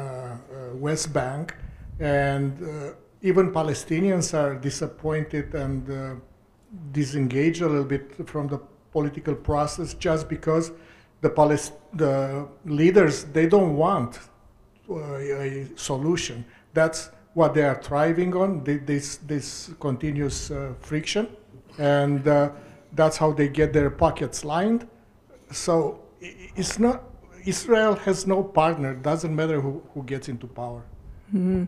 West Bank, and even Palestinians are disappointed and disengaged a little bit from the political process, just because the leaders, they don't want a solution. That's what they are thriving on, this continuous friction, and that's how they get their pockets lined. So it's not, Israel has no partner. Doesn't matter who gets into power. Mm-hmm.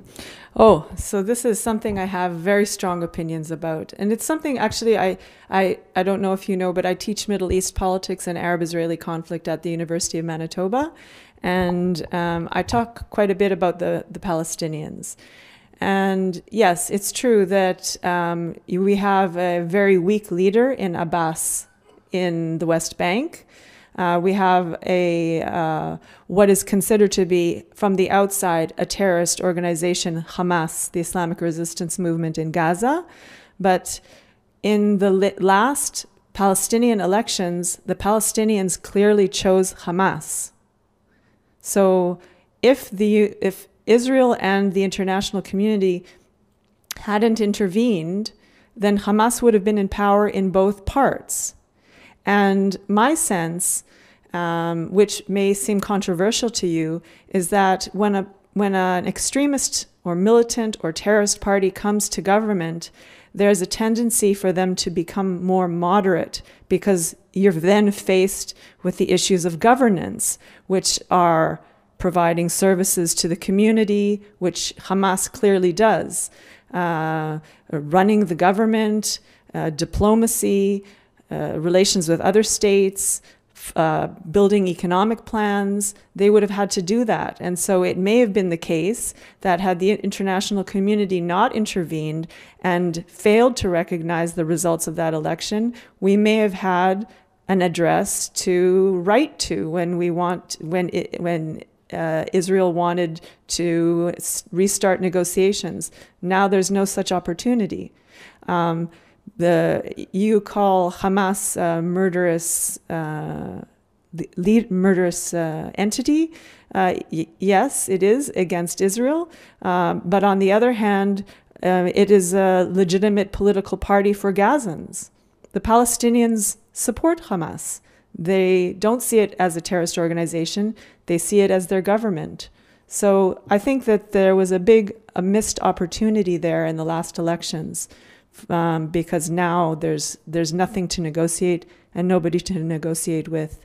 Oh, so this is something I have very strong opinions about. And it's something, actually, I don't know if you know, but I teach Middle East politics and Arab-Israeli conflict at the University of Manitoba. And I talk quite a bit about the Palestinians. And yes, it's true that we have a very weak leader in Abbas, in the West Bank. We have what is considered to be, from the outside, a terrorist organization, Hamas, the Islamic resistance movement in Gaza. But in the last Palestinian elections, the Palestinians clearly chose Hamas. So if Israel and the international community hadn't intervened, then Hamas would have been in power in both parts. And my sense, which may seem controversial to you, is that when an extremist or militant or terrorist party comes to government, there's a tendency for them to become more moderate, because you're then faced with the issues of governance, which are providing services to the community, which Hamas clearly does, running the government, diplomacy, relations with other states, building economic plans. They would have had to do that. And so it may have been the case that had the international community not intervened and failed to recognize the results of that election, we may have had an address to write to when Israel wanted to restart negotiations. Now there's no such opportunity. You call Hamas a murderous entity. Yes, it is against Israel. But on the other hand, it is a legitimate political party for Gazans. The Palestinians support Hamas. They don't see it as a terrorist organization. They see it as their government. So I think that there was a missed opportunity there in the last elections. Because now there's nothing to negotiate and nobody to negotiate with.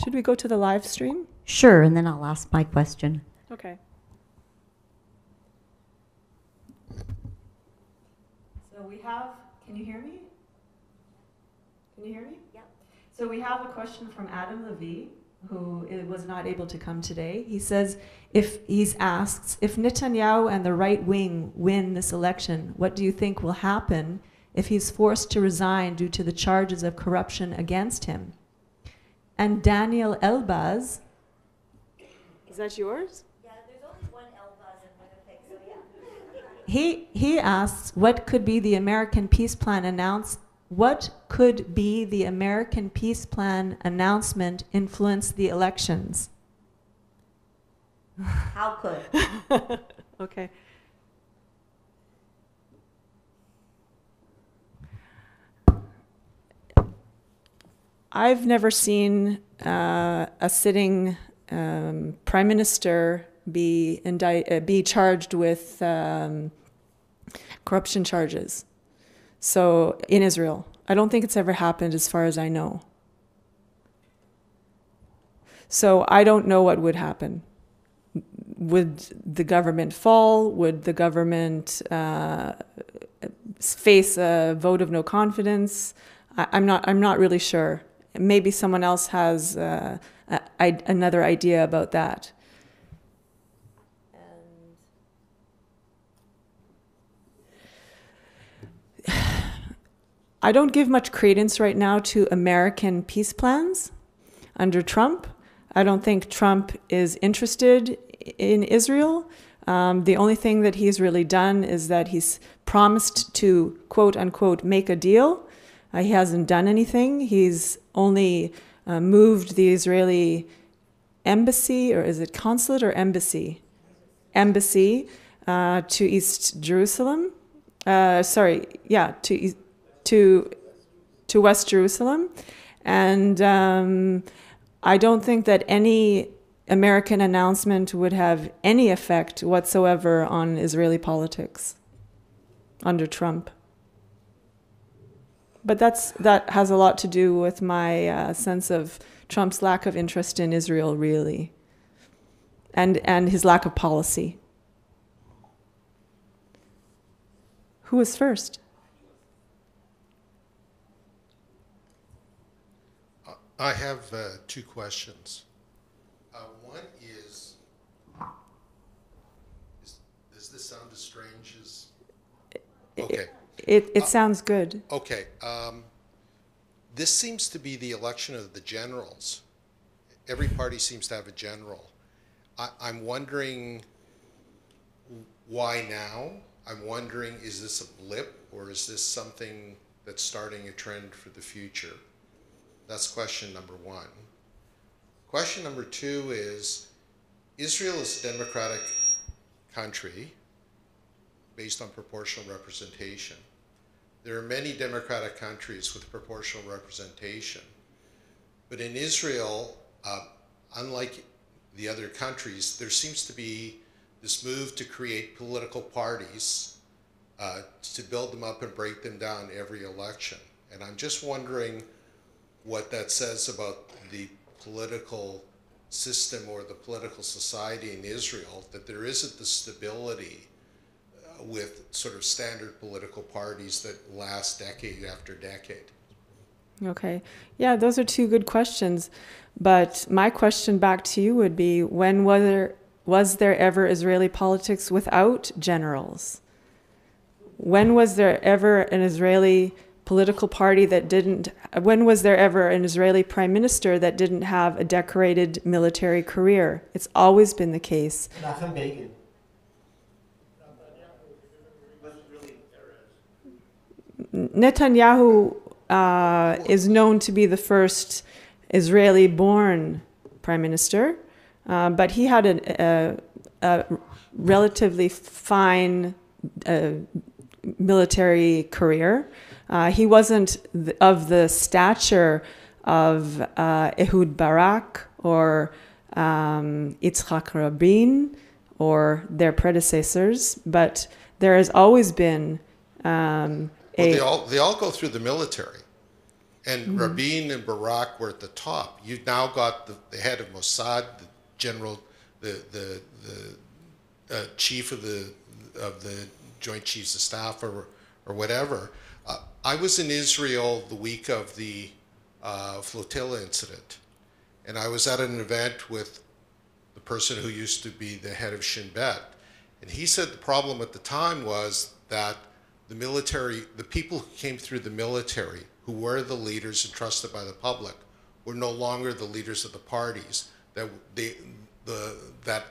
Should we go to the live stream? Sure, and then I'll ask my question. Okay. So we have, can you hear me? Can you hear me? Yeah. So we have a question from Adam Levy, who was not able to come today. He says, if Netanyahu and the right wing win this election, what do you think will happen if he's forced to resign due to the charges of corruption against him? And Daniel Elbaz, is that yours? Yeah, there's only one Elbaz in Winnipeg, so yeah. He asks, what could be the American peace plan announced? What could be the American peace plan announcement influence the elections? How could? Okay. I've never seen a sitting prime minister be charged with corruption charges. So in Israel, I don't think it's ever happened as far as I know. So I don't know what would happen. Would the government fall? Would the government face a vote of no confidence? I'm not really sure. Maybe someone else has another idea about that. I don't give much credence right now to American peace plans under Trump. I don't think Trump is interested in Israel. The only thing that he's really done is that he's promised to, quote unquote, make a deal. He hasn't done anything. He's only moved the Israeli embassy, or is it consulate or embassy? Embassy to East Jerusalem. To West Jerusalem. And I don't think that any American announcement would have any effect whatsoever on Israeli politics under Trump. But that has a lot to do with my sense of Trump's lack of interest in Israel, really, and his lack of policy. Who was first? I have two questions. One is, does this sound as strange as? Okay. It sounds good. Okay. this seems to be the election of the generals. Every party seems to have a general. I'm wondering why now? I'm wondering, is this a blip or is this something that's starting a trend for the future? That's question number one. Question number two is, Israel is a democratic country based on proportional representation. There are many democratic countries with proportional representation. But in Israel, unlike the other countries, there seems to be this move to create political parties, to build them up and break them down every election. And I'm just wondering what that says about the political system or the political society in Israel, that there isn't the stability with sort of standard political parties that last decade after decade. Okay. Yeah, those are two good questions. But my question back to you would be, when was there ever Israeli politics without generals? When was there ever an Israeli political party that didn't, when was there ever an Israeli prime minister that didn't have a decorated military career? It's always been the case. Netanyahu is known to be the first Israeli-born prime minister, but he had a relatively fine military career. He wasn't of the stature of Ehud Barak or Yitzhak Rabin or their predecessors, but there has always been well, they all go through the military. And Rabin and Barak were at the top. You've now got the head of Mossad, the general, the chief of the Joint Chiefs of Staff or whatever. I was in Israel the week of the flotilla incident, and I was at an event with the person who used to be the head of Shin Bet, and he said the problem at the time was that the military, the people who came through the military, who were the leaders and trusted by the public, were no longer the leaders of the parties, that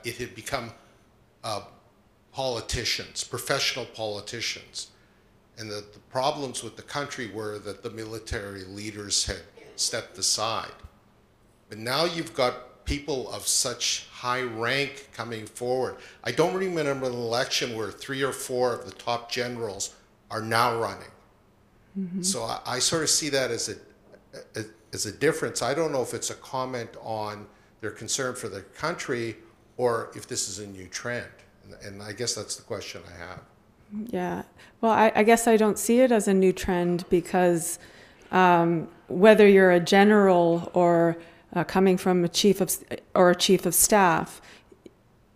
it had become politicians, professional politicians. And that the problems with the country were that the military leaders had stepped aside. But now you've got people of such high rank coming forward. I don't remember an election where 3 or 4 of the top generals are now running. Mm-hmm. So I sort of see that as a difference. I don't know if it's a comment on their concern for their country or if this is a new trend. And I guess that's the question I have. Yeah. Well, I guess I don't see it as a new trend because whether you're a general or coming from a chief of staff,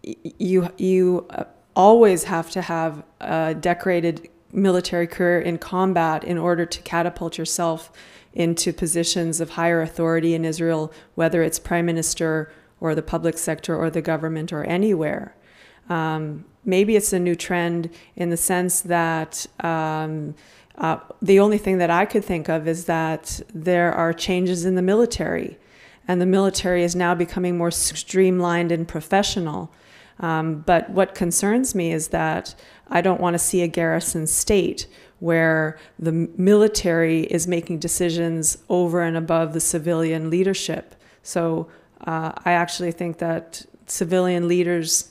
you always have to have a decorated military career in combat in order to catapult yourself into positions of higher authority in Israel, whether it's prime minister or the public sector or the government or anywhere. Maybe it's a new trend in the sense that the only thing that I could think of is that there are changes in the military, and the military is now becoming more streamlined and professional. But what concerns me is that I don't want to see a garrison state where the military is making decisions over and above the civilian leadership. So I actually think that civilian leaders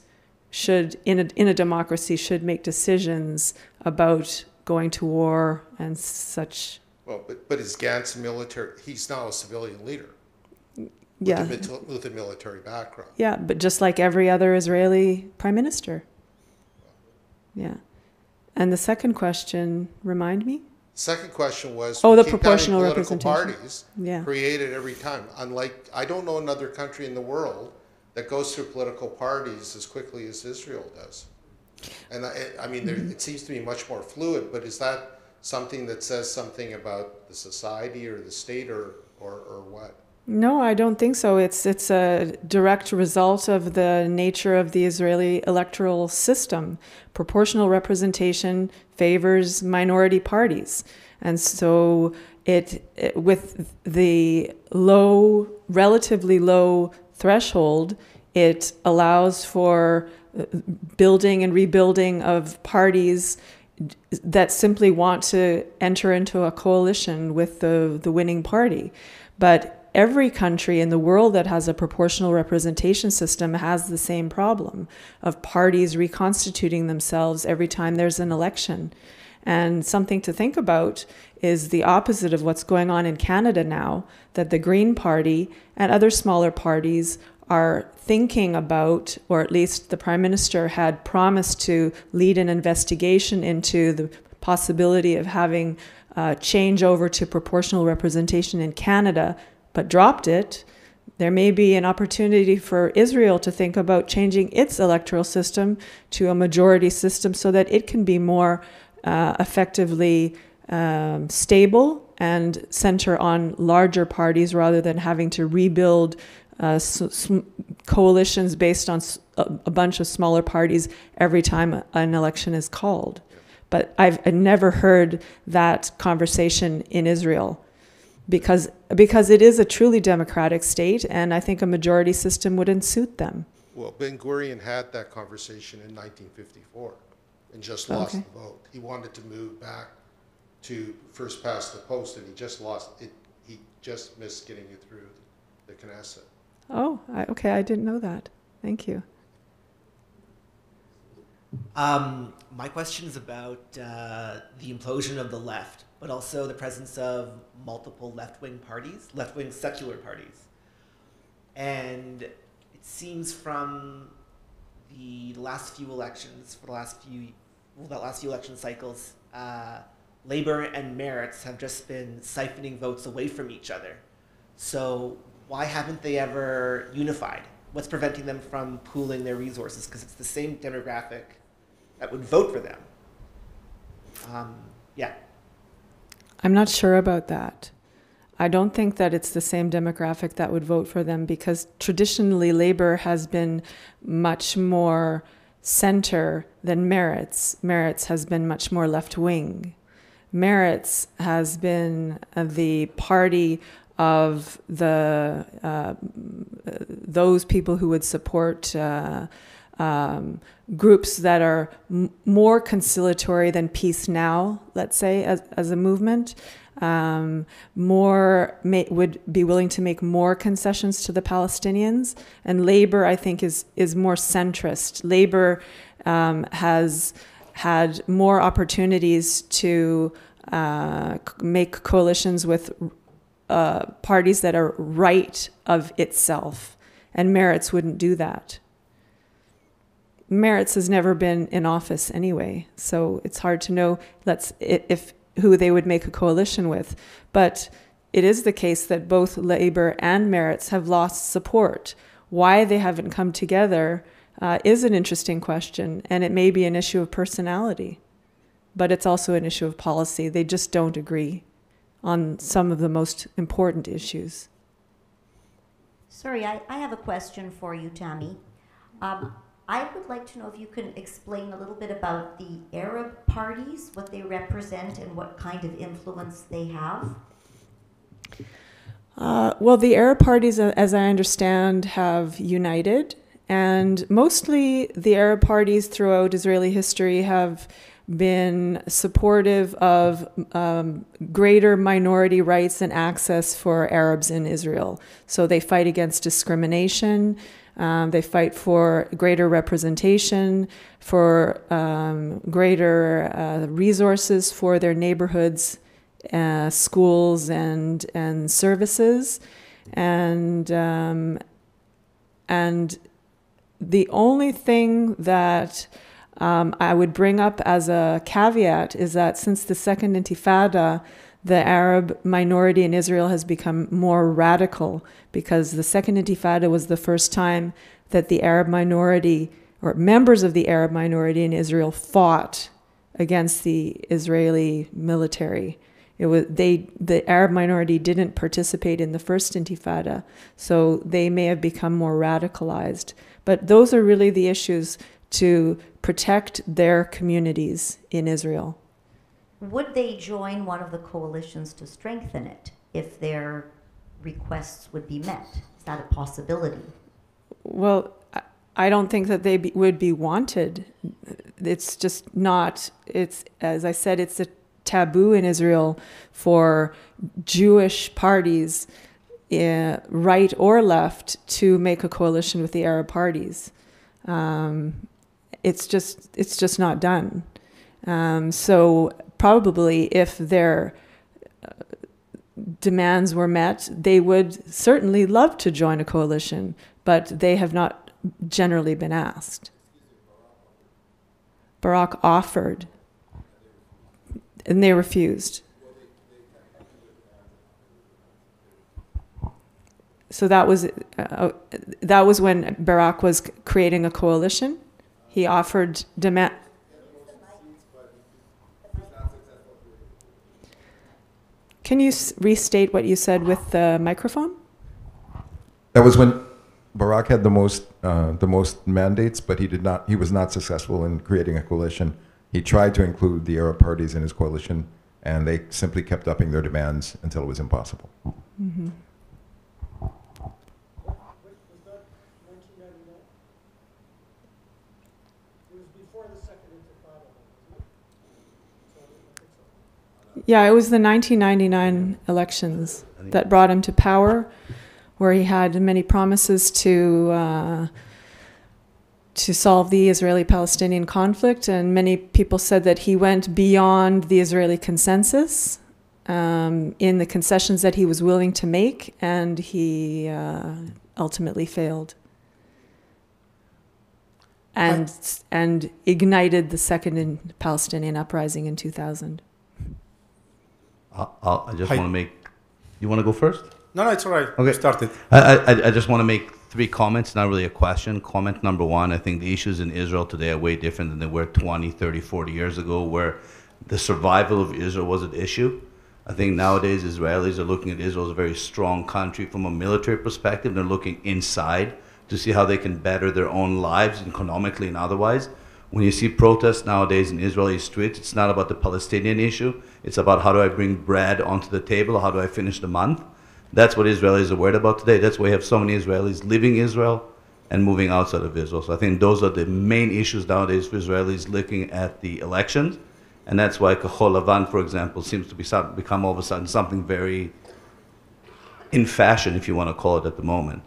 should, in a democracy, should make decisions about going to war and such. Well, but is Gantz military? He's now a civilian leader. Yeah. With a military background. Yeah, but just like every other Israeli prime minister. Yeah. And the second question, remind me? Second question was, the proportional political representation. Parties yeah. created every time. Unlike, I don't know another country in the world that goes through political parties as quickly as Israel does. And I mean, it seems to be much more fluid, but is that something that says something about the society or the state or what? No, I don't think so. It's a direct result of the nature of the Israeli electoral system. Proportional representation favors minority parties. And so with the relatively low threshold, it allows for building and rebuilding of parties that simply want to enter into a coalition with the winning party. But every country in the world that has a proportional representation system has the same problem of parties reconstituting themselves every time there's an election. And something to think about is the opposite of what's going on in Canada now, that the Green Party and other smaller parties are thinking about, or at least the Prime Minister had promised to lead an investigation into the possibility of having change over to proportional representation in Canada, but dropped it. There may be an opportunity for Israel to think about changing its electoral system to a majority system so that it can be more effectively stable and center on larger parties rather than having to rebuild coalitions based on a bunch of smaller parties every time an election is called. But I've never heard that conversation in Israel because it is a truly democratic state, and I think a majority system wouldn't suit them. Well, Ben-Gurion had that conversation in 1954 and just lost the vote. He wanted to move back to first past the post, and he just lost it. He just missed getting it through the Knesset. Oh, okay, I didn't know that. Thank you. My question is about the implosion of the left, but also the presence of multiple left-wing parties, left-wing secular parties. And it seems from the last few elections, for the last few election cycles, Labour and Meretz have just been siphoning votes away from each other. So why haven't they ever unified? What's preventing them from pooling their resources? Because it's the same demographic that would vote for them. Yeah. I'm not sure about that. I don't think that it's the same demographic that would vote for them because traditionally Labour has been much more center than Meretz. Meretz has been much more left-wing. Meretz has been the party of those people who would support groups that are more conciliatory than Peace Now, let's say, as a movement, would be willing to make more concessions to the Palestinians. And Labour, I think, is more centrist. Labour has had more opportunities to make coalitions with parties that are right of itself, and Meretz wouldn't do that. Meretz has never been in office anyway, so it's hard to know who they would make a coalition with. But it is the case that both Labour and Meretz have lost support. Why they haven't come together is an interesting question, and it may be an issue of personality, but it's also an issue of policy. They just don't agree on some of the most important issues. Sorry, I have a question for you, Tammy. I would like to know if you can explain a little bit about the Arab parties, what they represent and what kind of influence they have. Well, the Arab parties, as I understand, have united, and mostly the Arab parties throughout Israeli history have been supportive of greater minority rights and access for Arabs in Israel. So they fight against discrimination, they fight for greater representation, for greater resources for their neighborhoods, schools and services. And the only thing that I would bring up as a caveat is that since the Second Intifada, the Arab minority in Israel has become more radical because the Second Intifada was the first time that the Arab minority or members of the Arab minority in Israel fought against the Israeli military. The Arab minority didn't participate in the first Intifada, so they may have become more radicalized. But those are really the issues to protect their communities in Israel. would they join one of the coalitions to strengthen it if their requests would be met? Is that a possibility? Well, I don't think that they would be wanted. It's just not, it's, as I said, it's a taboo in Israel for Jewish parties, right or left, to make a coalition with the Arab parties. It's just not done. So probably if their demands were met, they would certainly love to join a coalition, but they have not generally been asked. Barak offered, and they refused. So that was when Barak was creating a coalition. He offered demand. Can you restate what you said with the microphone? That was when Barak had the most mandates, but he was not successful in creating a coalition. He tried to include the Arab parties in his coalition, and they simply kept upping their demands until it was impossible. Mm-hmm. Yeah, it was the 1999 elections that brought him to power, where he had many promises to solve the Israeli-Palestinian conflict, and many people said that he went beyond the Israeli consensus in the concessions that he was willing to make, and he ultimately failed. And ignited the second Palestinian uprising in 2000. I just want to make... You want to go first? No, it's all right. Okay. Start it. I just want to make 3 comments, not really a question. Comment number 1, I think the issues in Israel today are way different than they were 20, 30, 40 years ago, where the survival of Israel was at issue. I think nowadays Israelis are looking at Israel as a very strong country from a military perspective. They're looking inside to see how they can better their own lives economically and otherwise. When you see protests nowadays in Israeli streets, it's not about the Palestinian issue. It's about how do I bring bread onto the table, how do I finish the month. That's what Israelis are worried about today. That's why you have so many Israelis leaving Israel and moving outside of Israel. So I think those are the main issues nowadays for Israelis looking at the elections. And that's why Kahol Lavan, for example, seems to become all of a sudden something very in fashion, if you want to call it, at the moment.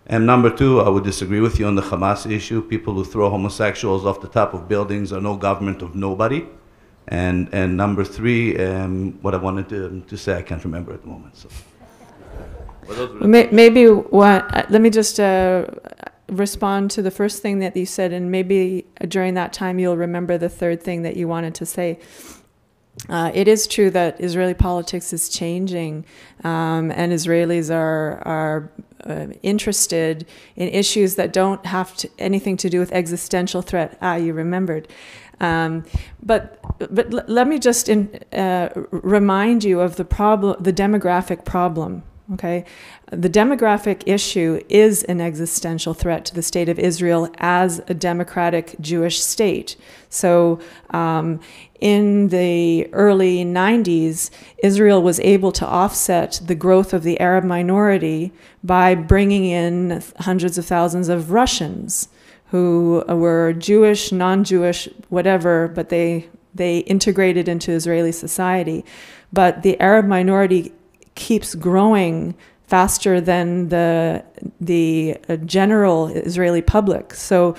And number 2, I would disagree with you on the Hamas issue. People who throw homosexuals off the top of buildings are no government of nobody. And number 3, what I wanted to say, I can't remember at the moment. So. Maybe let me just respond to the first thing that you said, and maybe during that time you'll remember the third thing that you wanted to say. It is true that Israeli politics is changing, and Israelis are interested in issues that don't have anything to do with existential threat. You remembered. But let me just remind you of the problem, the demographic problem. Okay, the demographic issue is an existential threat to the state of Israel as a democratic Jewish state. So in the early 90s, Israel was able to offset the growth of the Arab minority by bringing in hundreds of thousands of Russians who were Jewish, non-Jewish, whatever, but they integrated into Israeli society. But the Arab minority keeps growing faster than the general Israeli public. So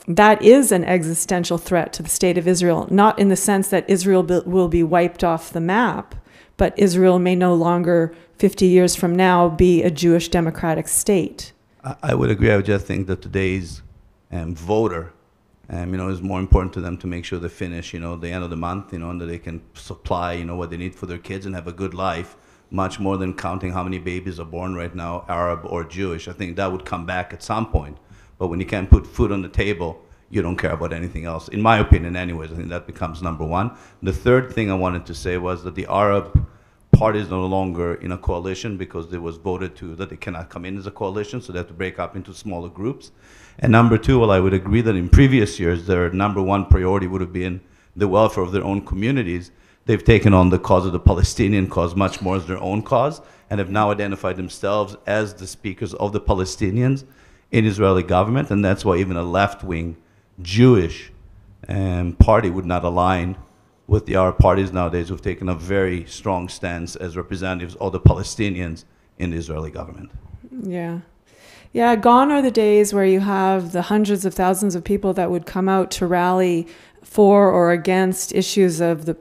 that is an existential threat to the state of Israel, not in the sense that Israel will be wiped off the map, but Israel may no longer, 50 years from now, be a Jewish democratic state. I would agree. I would just think that today's voter, is more important to them to make sure they finish, the end of the month, and that they can supply, what they need for their kids and have a good life, much more than counting how many babies are born right now, Arab or Jewish. I think that would come back at some point. But when you can't put food on the table, you don't care about anything else. In my opinion, anyways, I think that becomes number 1. The third thing I wanted to say was that the Arab party is no longer in a coalition because it was voted that they cannot come in as a coalition, so they have to break up into smaller groups. And number 2, well, I would agree that in previous years, their number 1 priority would have been the welfare of their own communities. They've taken on the cause of the Palestinian cause much more as their own cause, and have now identified themselves as the speakers of the Palestinians in Israeli government, and that's why even a left-wing Jewish party would not align with the Arab parties nowadays, who've taken a very strong stance as representatives of the Palestinians in the Israeli government. Yeah. Yeah, gone are the days where you have the hundreds of thousands of people that would come out to rally for or against issues of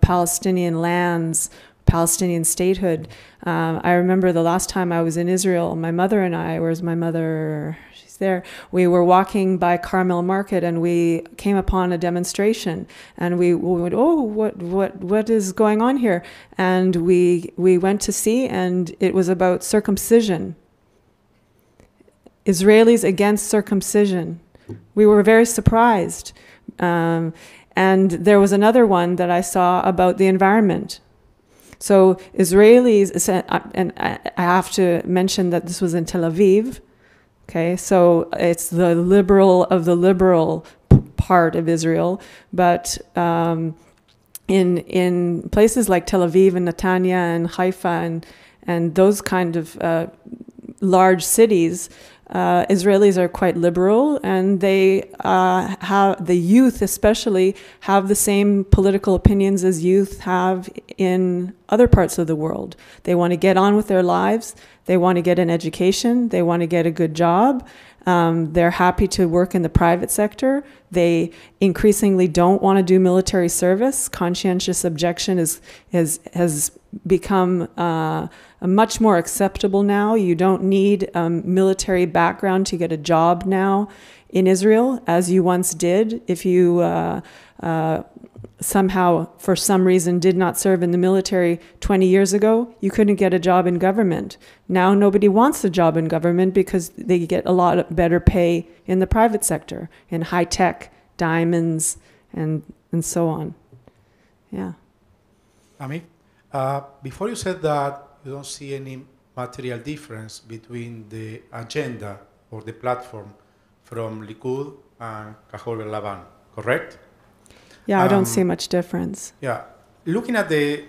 Palestinian lands, Palestinian statehood. I remember the last time I was in Israel, my mother and I, where's my mother? She's there. We were walking by Carmel Market and we came upon a demonstration, and we went, oh, what is going on here? And we went to see, and it was about circumcision. Israelis against circumcision. We were very surprised. And there was another one that I saw about the environment. So Israelis, and I have to mention that this was in Tel Aviv. Okay, so it's the liberal of the liberal part of Israel. But in places like Tel Aviv and Netanya and Haifa and those kind of large cities, Israelis are quite liberal, and they have, the youth especially, have the same political opinions as youth have in other parts of the world. They want to get on with their lives. They want to get an education. They want to get a good job. They're happy to work in the private sector. They increasingly don't want to do military service. Conscientious objection has become much more acceptable now. You don't need a military background to get a job now in Israel, as you once did. If you somehow, for some reason, did not serve in the military 20 years ago, you couldn't get a job in government. Now nobody wants a job in government because they get a lot better pay in the private sector, in high tech, diamonds, and so on. Yeah. Ami, before you said that you don't see any material difference between the agenda or the platform from Likud and Kahol Lavan, correct? Yeah, I don't see much difference. Yeah. Looking at the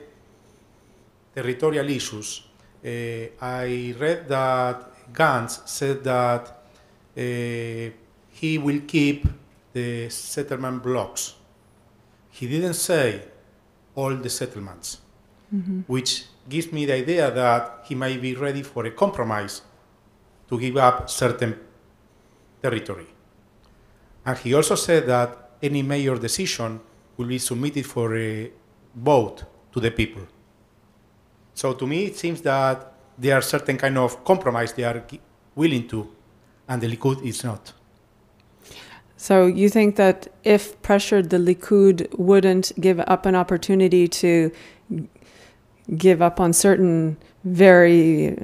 territorial issues, I read that Gantz said that he will keep the settlement blocks. He didn't say all the settlements, which gives me the idea that he might be ready for a compromise to give up certain territory. And he also said that any major decision will be submitted for a vote to the people. So to me, it seems that there are certain kind of compromise they are willing to, and the Likud is not. So you think that if pressured, the Likud wouldn't give up an opportunity to give up on certain very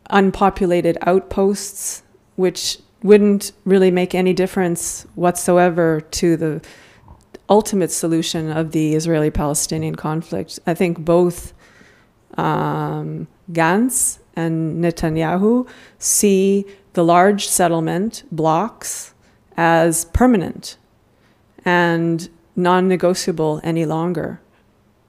unpopulated outposts, which wouldn't really make any difference whatsoever to the ultimate solution of the Israeli-Palestinian conflict? I think both Gantz and Netanyahu see the large settlement blocks as permanent and non-negotiable any longer.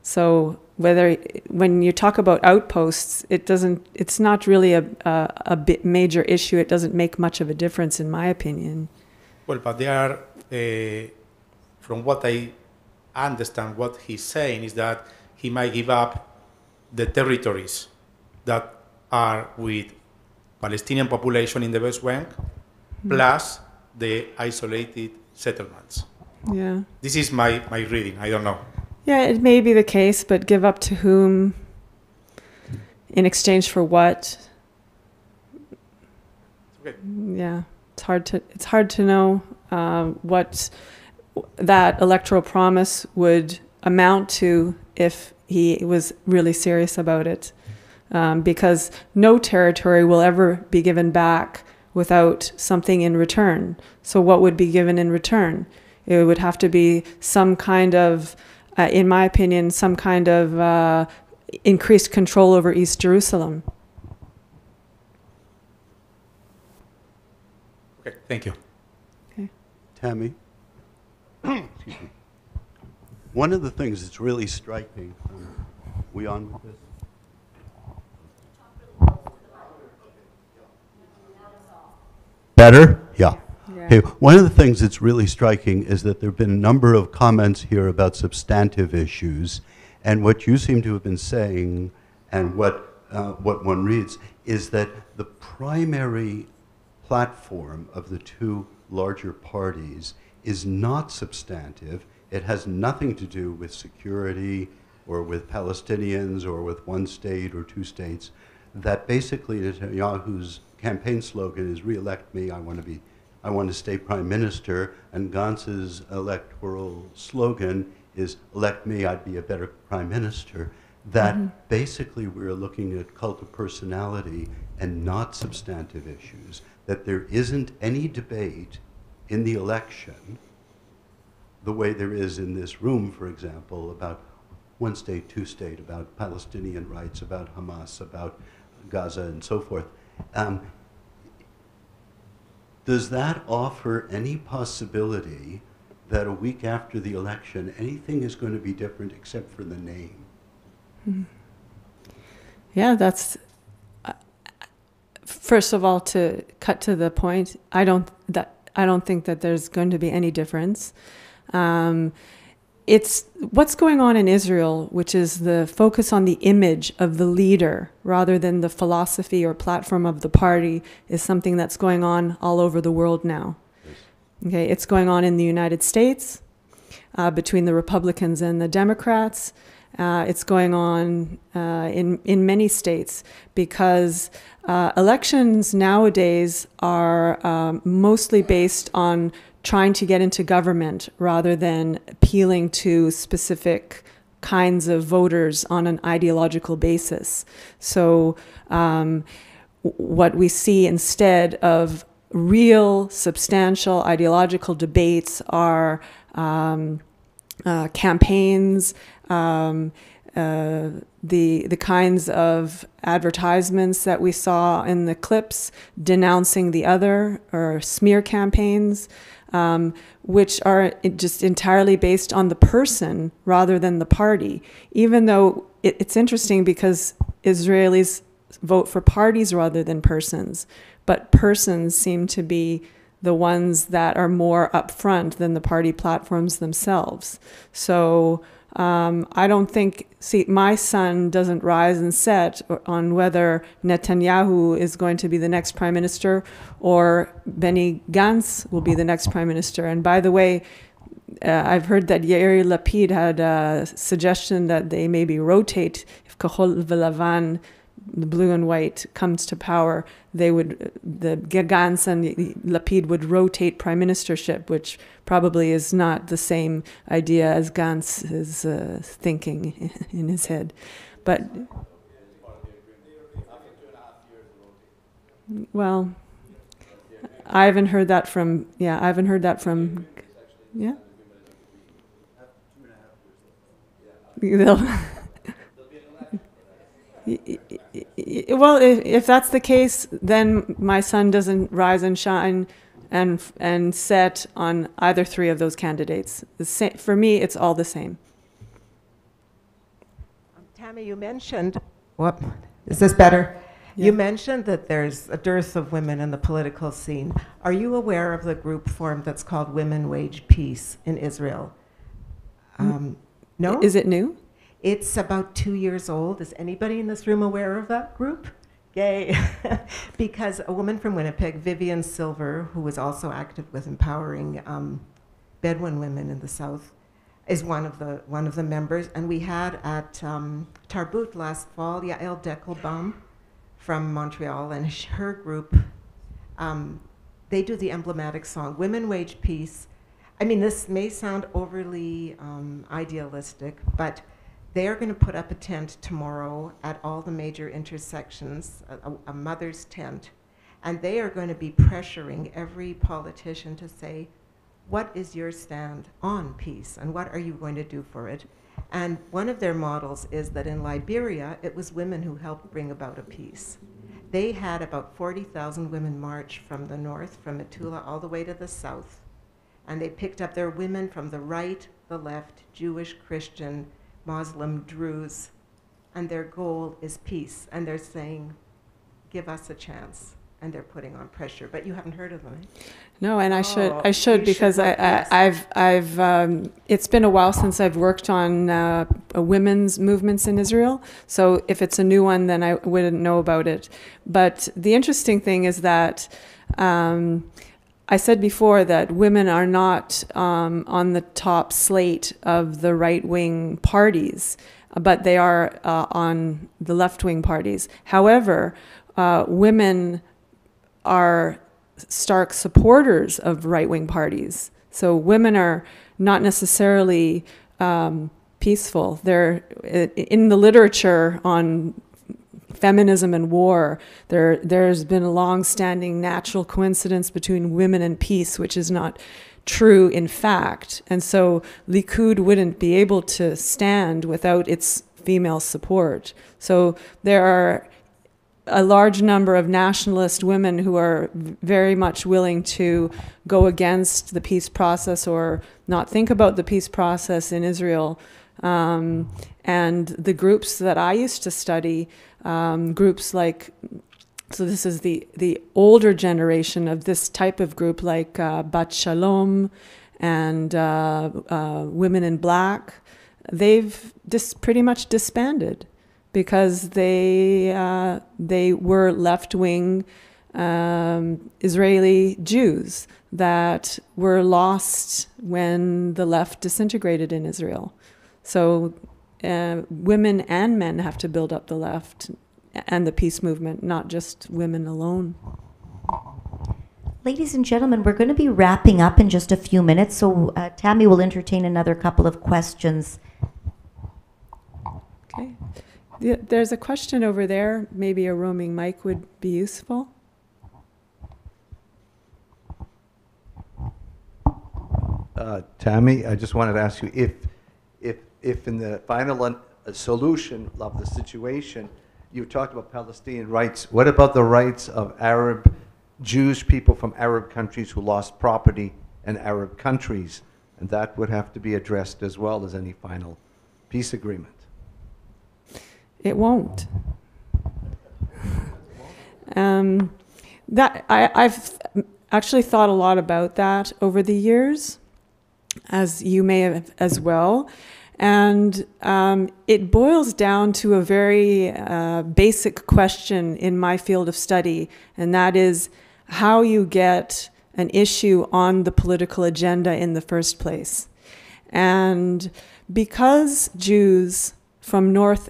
So when you talk about outposts, it's not really a major issue. It doesn't make much of a difference, in my opinion. Well, but they are, from what I understand, what he's saying is that he might give up the territories that are with Palestinian population in the West Bank, plus the isolated settlements. Yeah. This is my reading. I don't know. Yeah, it may be the case, but give up to whom? In exchange for what? Okay. Yeah, it's hard to know what that electoral promise would amount to if he was really serious about it, because no territory will ever be given back without something in return. So what would be given in return? It would have to be some kind of, in my opinion, some kind of increased control over East Jerusalem. Okay, thank you. Okay. Tammy, excuse me. one of the things that's really striking, we on with this? Better? Yeah. Okay. One of the things that's really striking is that there have been a number of comments here about substantive issues, and what you seem to have been saying, and what one reads, is that the primary platform of the two larger parties is not substantive. It has nothing to do with security or with Palestinians or with one state or two states. That basically Netanyahu's campaign slogan is "Re-elect me, I want to stay prime minister," and Gantz's electoral slogan is "Elect me, I'd be a better prime minister." That basically we're looking at cult of personality and not substantive issues. That there isn't any debate in the election the way there is in this room, for example, about one state, two state, about Palestinian rights, about Hamas, about Gaza, and so forth. Does that offer any possibility that a week after the election, anything is going to be different except for the name? Yeah, that's first of all, to cut to the point. I don't think that there's going to be any difference. It's what's going on in Israel, which is the focus on the image of the leader rather than the philosophy or platform of the party, is something that's going on all over the world now. Okay, it's going on in the United States between the Republicans and the Democrats. It's going on in many states because elections nowadays are mostly based on trying to get into government rather than appealing to specific kinds of voters on an ideological basis. So what we see instead of real, substantial ideological debates are campaigns, the kinds of advertisements that we saw in the clips denouncing the other, or smear campaigns, which are just entirely based on the person rather than the party. Even though it's interesting because Israelis vote for parties rather than persons, but persons seem to be the ones that are more upfront than the party platforms themselves. So I don't think, my sun doesn't rise and set on whether Netanyahu is going to be the next prime minister or Benny Gantz will be the next prime minister. And by the way, I've heard that Yair Lapid had a suggestion that they maybe rotate, if Kahol V'Lavan, the blue and white, comes to power, the Gantz and Lapid would rotate prime ministership, which probably is not the same idea as Gantz is thinking in his head. But, well, I haven't heard that from, yeah. Well, if that's the case, then my sun doesn't rise and shine and set on either three of those candidates. For me, it's all the same. Tammy, you mentioned, is this better? Yeah. You mentioned that there's a dearth of women in the political scene. Are you aware of the group formed that's called Women Wage Peace in Israel? No? Is it new? It's about 2 years old. Is anybody in this room aware of that group? Yay. Because a woman from Winnipeg, Vivian Silver, who was also active with empowering Bedouin women in the South, is one of the members. And we had at Tarbut last fall, Yael Deckelbaum from Montreal, and her group, they do the emblematic song, Women Wage Peace. I mean, this may sound overly idealistic, but they are going to put up a tent tomorrow at all the major intersections, a mother's tent, and they are going to be pressuring every politician to say, what is your stand on peace, and what are you going to do for it? And one of their models is that in Liberia, it was women who helped bring about a peace. They had about 40,000 women march from the north, from Metula, all the way to the south. And they picked up their women from the right, the left, Jewish, Christian, Muslim, Druze, and their goal is peace. And they're saying, give us a chance. And they're putting on pressure. But you haven't heard of them, eh? No, and I should because it's been a while since I've worked on women's movements in Israel. So if it's a new one, then I wouldn't know about it. But the interesting thing is that I said before that women are not on the top slate of the right-wing parties, but they are on the left-wing parties. However, women are stark supporters of right-wing parties. So women are not necessarily peaceful. They're in the literature on feminism and war. There's been a long-standing natural coincidence between women and peace, which is not true in fact. And so Likud wouldn't be able to stand without its female support. So there are a large number of nationalist women who are very much willing to go against the peace process or not think about the peace process in Israel. And the groups that I used to study, groups like, so this is the older generation of this type of group, like Bat Shalom and Women in Black, they've pretty much disbanded, because they were left-wing Israeli Jews that were lost when the left disintegrated in Israel. So women and men have to build up the left and the peace movement, not just women alone. Ladies and gentlemen, we're going to be wrapping up in just a few minutes, so Tammy will entertain another couple of questions. Okay. There's a question over there. Maybe a roaming mic would be useful. Tammy, I just wanted to ask you if in the final solution of the situation, you talked about Palestinian rights. What about the rights of Arab Jewish people from Arab countries who lost property in Arab countries? And that would have to be addressed as well as any final peace agreement. It won't. I've actually thought a lot about that over the years, as you may have as well. And it boils down to a very basic question in my field of study, and that is how you get an issue on the political agenda in the first place. And because Jews from North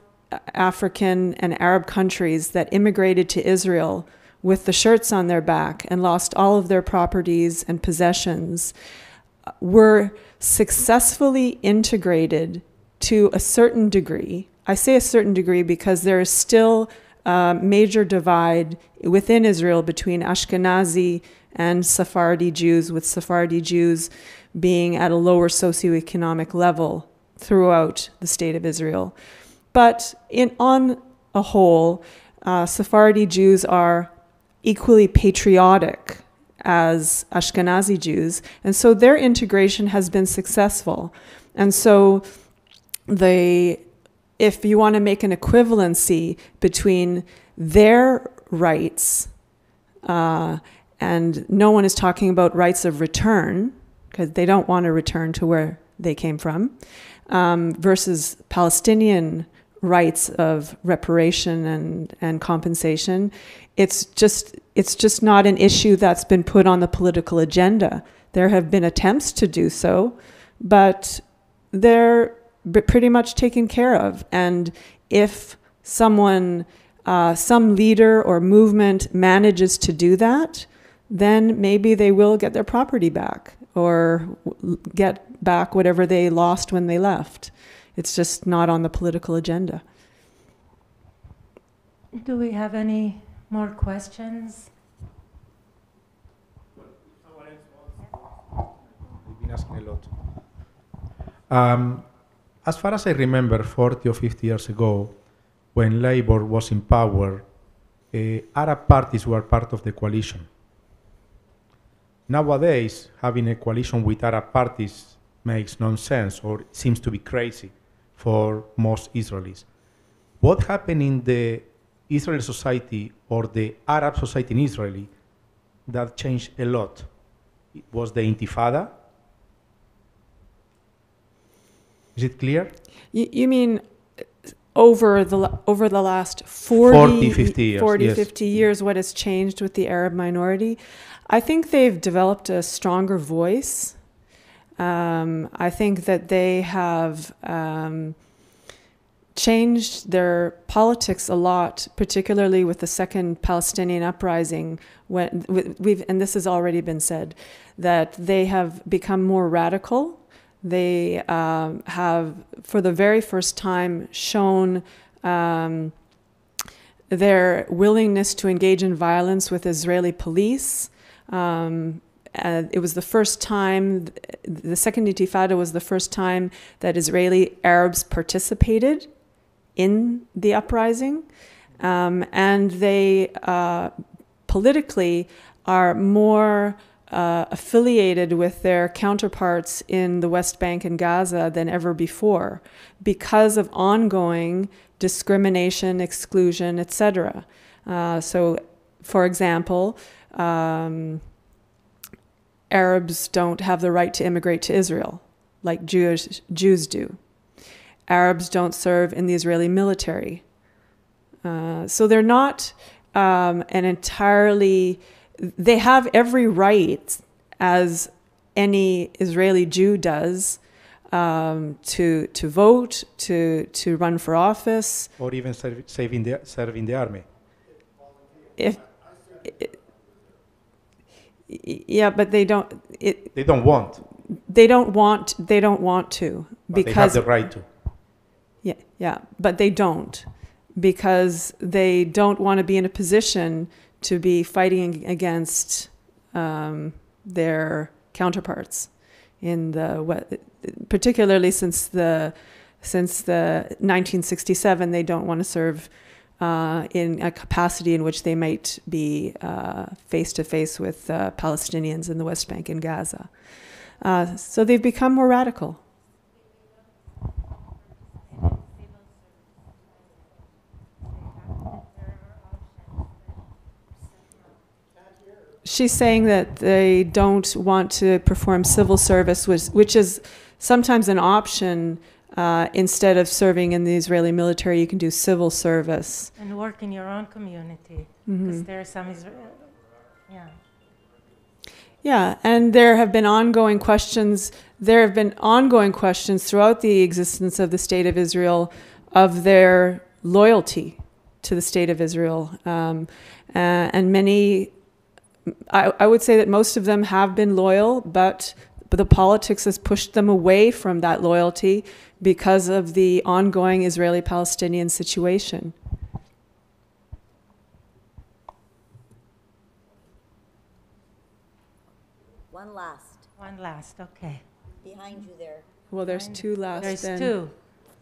African and Arab countries that immigrated to Israel with the shirts on their back and lost all of their properties and possessions were successfully integrated to a certain degree. I say a certain degree because there is still a major divide within Israel between Ashkenazi and Sephardi Jews, with Sephardi Jews being at a lower socioeconomic level throughout the state of Israel. But on a whole, Sephardi Jews are equally patriotic as Ashkenazi Jews, and so their integration has been successful. And so if you want to make an equivalency between their rights, and no one is talking about rights of return, because they don't want to return to where they came from, versus Palestinian rights of reparation and compensation, it's just not an issue that's been put on the political agenda. There have been attempts to do so, but they're pretty much taken care of. And if someone, some leader or movement manages to do that, then maybe they will get their property back or get back whatever they lost when they left. It's just not on the political agenda. Do we have any more questions? We've been asking a lot. As far as I remember, 40 or 50 years ago, when Labour was in power, Arab parties were part of the coalition. nowadays, having a coalition with Arab parties makes no sense or seems to be crazy for most Israelis. What happened in the Israeli society or the Arab society in Israel that changed a lot? It was the Intifada? Is it clear? You mean over the last 40, 50 years, 40, yes. 50 years, what has changed with the Arab minority? I think they've developed a stronger voice. I think that they have changed their politics a lot, particularly with the second Palestinian uprising, and this has already been said, that they have become more radical. They have, for the very first time, shown their willingness to engage in violence with Israeli police. It was the first time, the second Intifada was the first time that Israeli Arabs participated in the uprising. And they politically are more affiliated with their counterparts in the West Bank and Gaza than ever before because of ongoing discrimination, exclusion, etc. So, for example, Arabs don't have the right to immigrate to Israel like Jews do. Arabs don't serve in the Israeli military. So they're not an entirely... They have every right, as any Israeli Jew does, to vote, to run for office, or even serve in the army. Yeah, but they don't. They don't want. They don't want. They don't want to But they have the right to. Yeah, but they don't, because they don't want to be in a position to be fighting against their counterparts in particularly since the 1967, they don't want to serve in a capacity in which they might be face to face with Palestinians in the West Bank and Gaza. So they've become more radical. She's saying that they don't want to perform civil service, which is sometimes an option. Instead of serving in the Israeli military, you can do civil service. And work in your own community, because there are some Yeah, and there have been ongoing questions. There have been ongoing questions throughout the existence of the State of Israel of their loyalty to the State of Israel, and many. I would say that most of them have been loyal, but the politics has pushed them away from that loyalty because of the ongoing Israeli-Palestinian situation. One last, okay. Behind you there. Well, there's two last. There's then. two.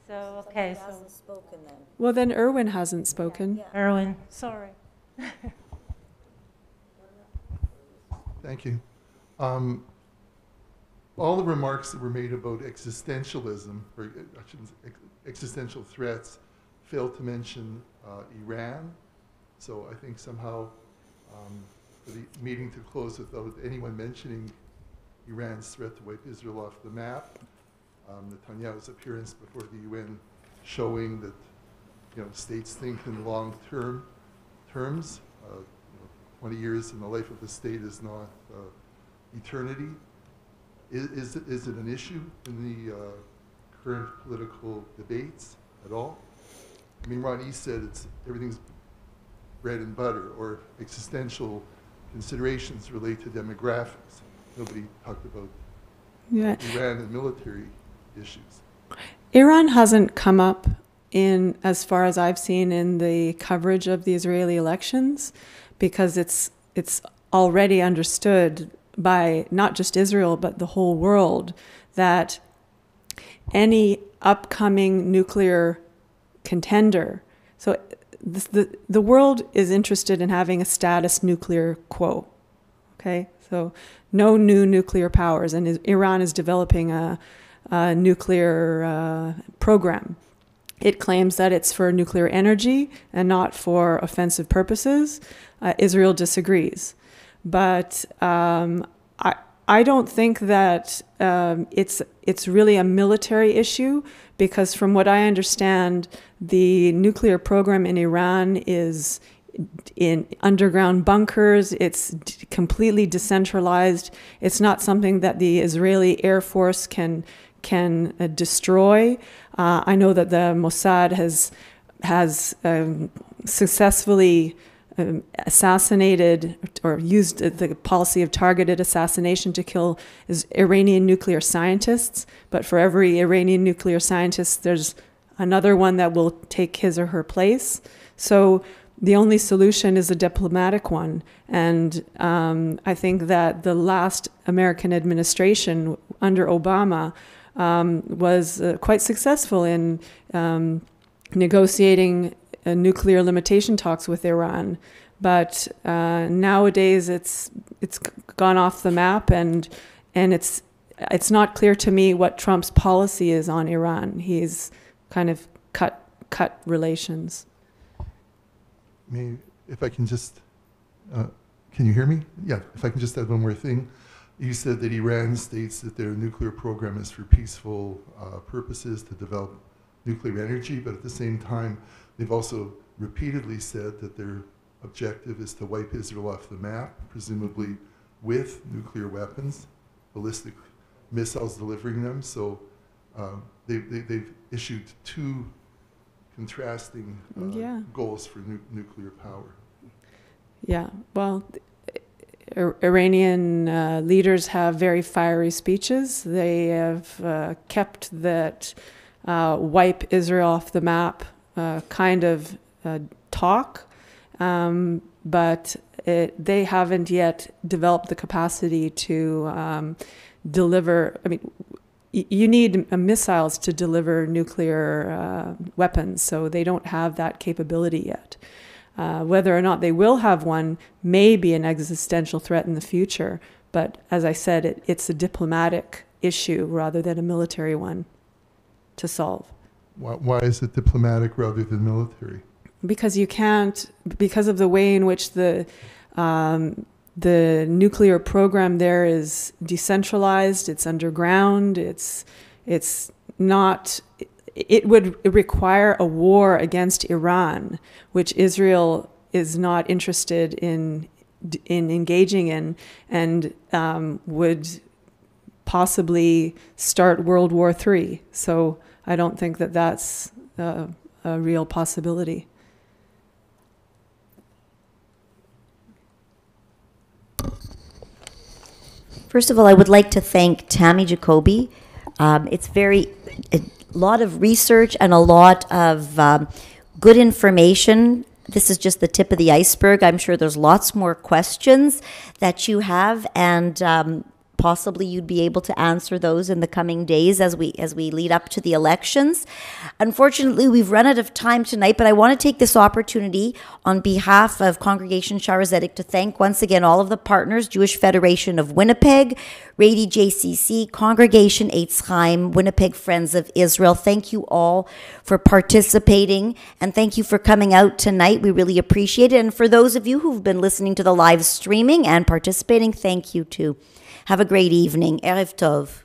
So, okay. Somebody hasn't spoken then. Well, then Erwin hasn't spoken. Yeah. Erwin, sorry. Thank you. All the remarks that were made about existentialism, or existential threats, failed to mention Iran. So I think somehow for the meeting to close without anyone mentioning Iran's threat to wipe Israel off the map, Netanyahu's appearance before the UN showing that states think in long-term terms. 20 years in the life of the state is not eternity. Is it an issue in the current political debates at all? I mean, Ron East said everything's bread and butter, or existential considerations relate to demographics. Nobody talked about Iran and military issues. Iran hasn't come up as far as I've seen, in the coverage of the Israeli elections, because it's already understood by not just Israel, but the whole world, that any upcoming nuclear contender, the world is interested in having a status nuclear quo, Okay, so no new nuclear powers, and Iran is developing a nuclear program. It claims that it's for nuclear energy and not for offensive purposes. Israel disagrees. But I don't think that it's really a military issue, because from what I understand, the nuclear program in Iran is in underground bunkers. It's completely decentralized. It's not something that the Israeli Air Force can destroy. I know that the Mossad has successfully assassinated or used the policy of targeted assassination to kill Iranian nuclear scientists. But for every Iranian nuclear scientist, there's another one that will take his or her place. So the only solution is a diplomatic one. And I think that the last American administration under Obama was quite successful in negotiating nuclear limitation talks with Iran. But nowadays it's gone off the map, and it's not clear to me what Trump's policy is on Iran. He's kind of cut relations. If I can just, can you hear me? Yeah, if I can just add one more thing. You said that Iran states that their nuclear program is for peaceful purposes to develop nuclear energy, but at the same time, they've also repeatedly said that their objective is to wipe Israel off the map, presumably with nuclear weapons, ballistic missiles delivering them. So they've issued two contrasting goals for nuclear power. Yeah, well, Iranian leaders have very fiery speeches. They have kept that wipe Israel off the map kind of talk, but they haven't yet developed the capacity to deliver. I mean, you need missiles to deliver nuclear weapons, so they don't have that capability yet. Whether or not they will have one may be an existential threat in the future, but as I said, it's a diplomatic issue rather than a military one to solve. Why is it diplomatic rather than military? Because you can't, because of the way in which the nuclear program there is decentralized, it's underground, it's not. It would require a war against Iran, which Israel is not interested in engaging in, and would possibly start World War III. So I don't think that that's a real possibility. First of all, I would like to thank Tammy Jacoby. It's a lot of research and a lot of good information. This is just the tip of the iceberg. I'm sure there's lots more questions that you have, and possibly you'd be able to answer those in the coming days as we lead up to the elections. Unfortunately, we've run out of time tonight, but I want to take this opportunity on behalf of Congregation Shaare Zedek to thank once again all of the partners: Jewish Federation of Winnipeg, Rady JCC, Congregation Eitz Chaim, Winnipeg Friends of Israel. Thank you all for participating, and thank you for coming out tonight. We really appreciate it. And for those of you who've been listening to the live streaming and participating, thank you too. Have a great evening. Erev Tov.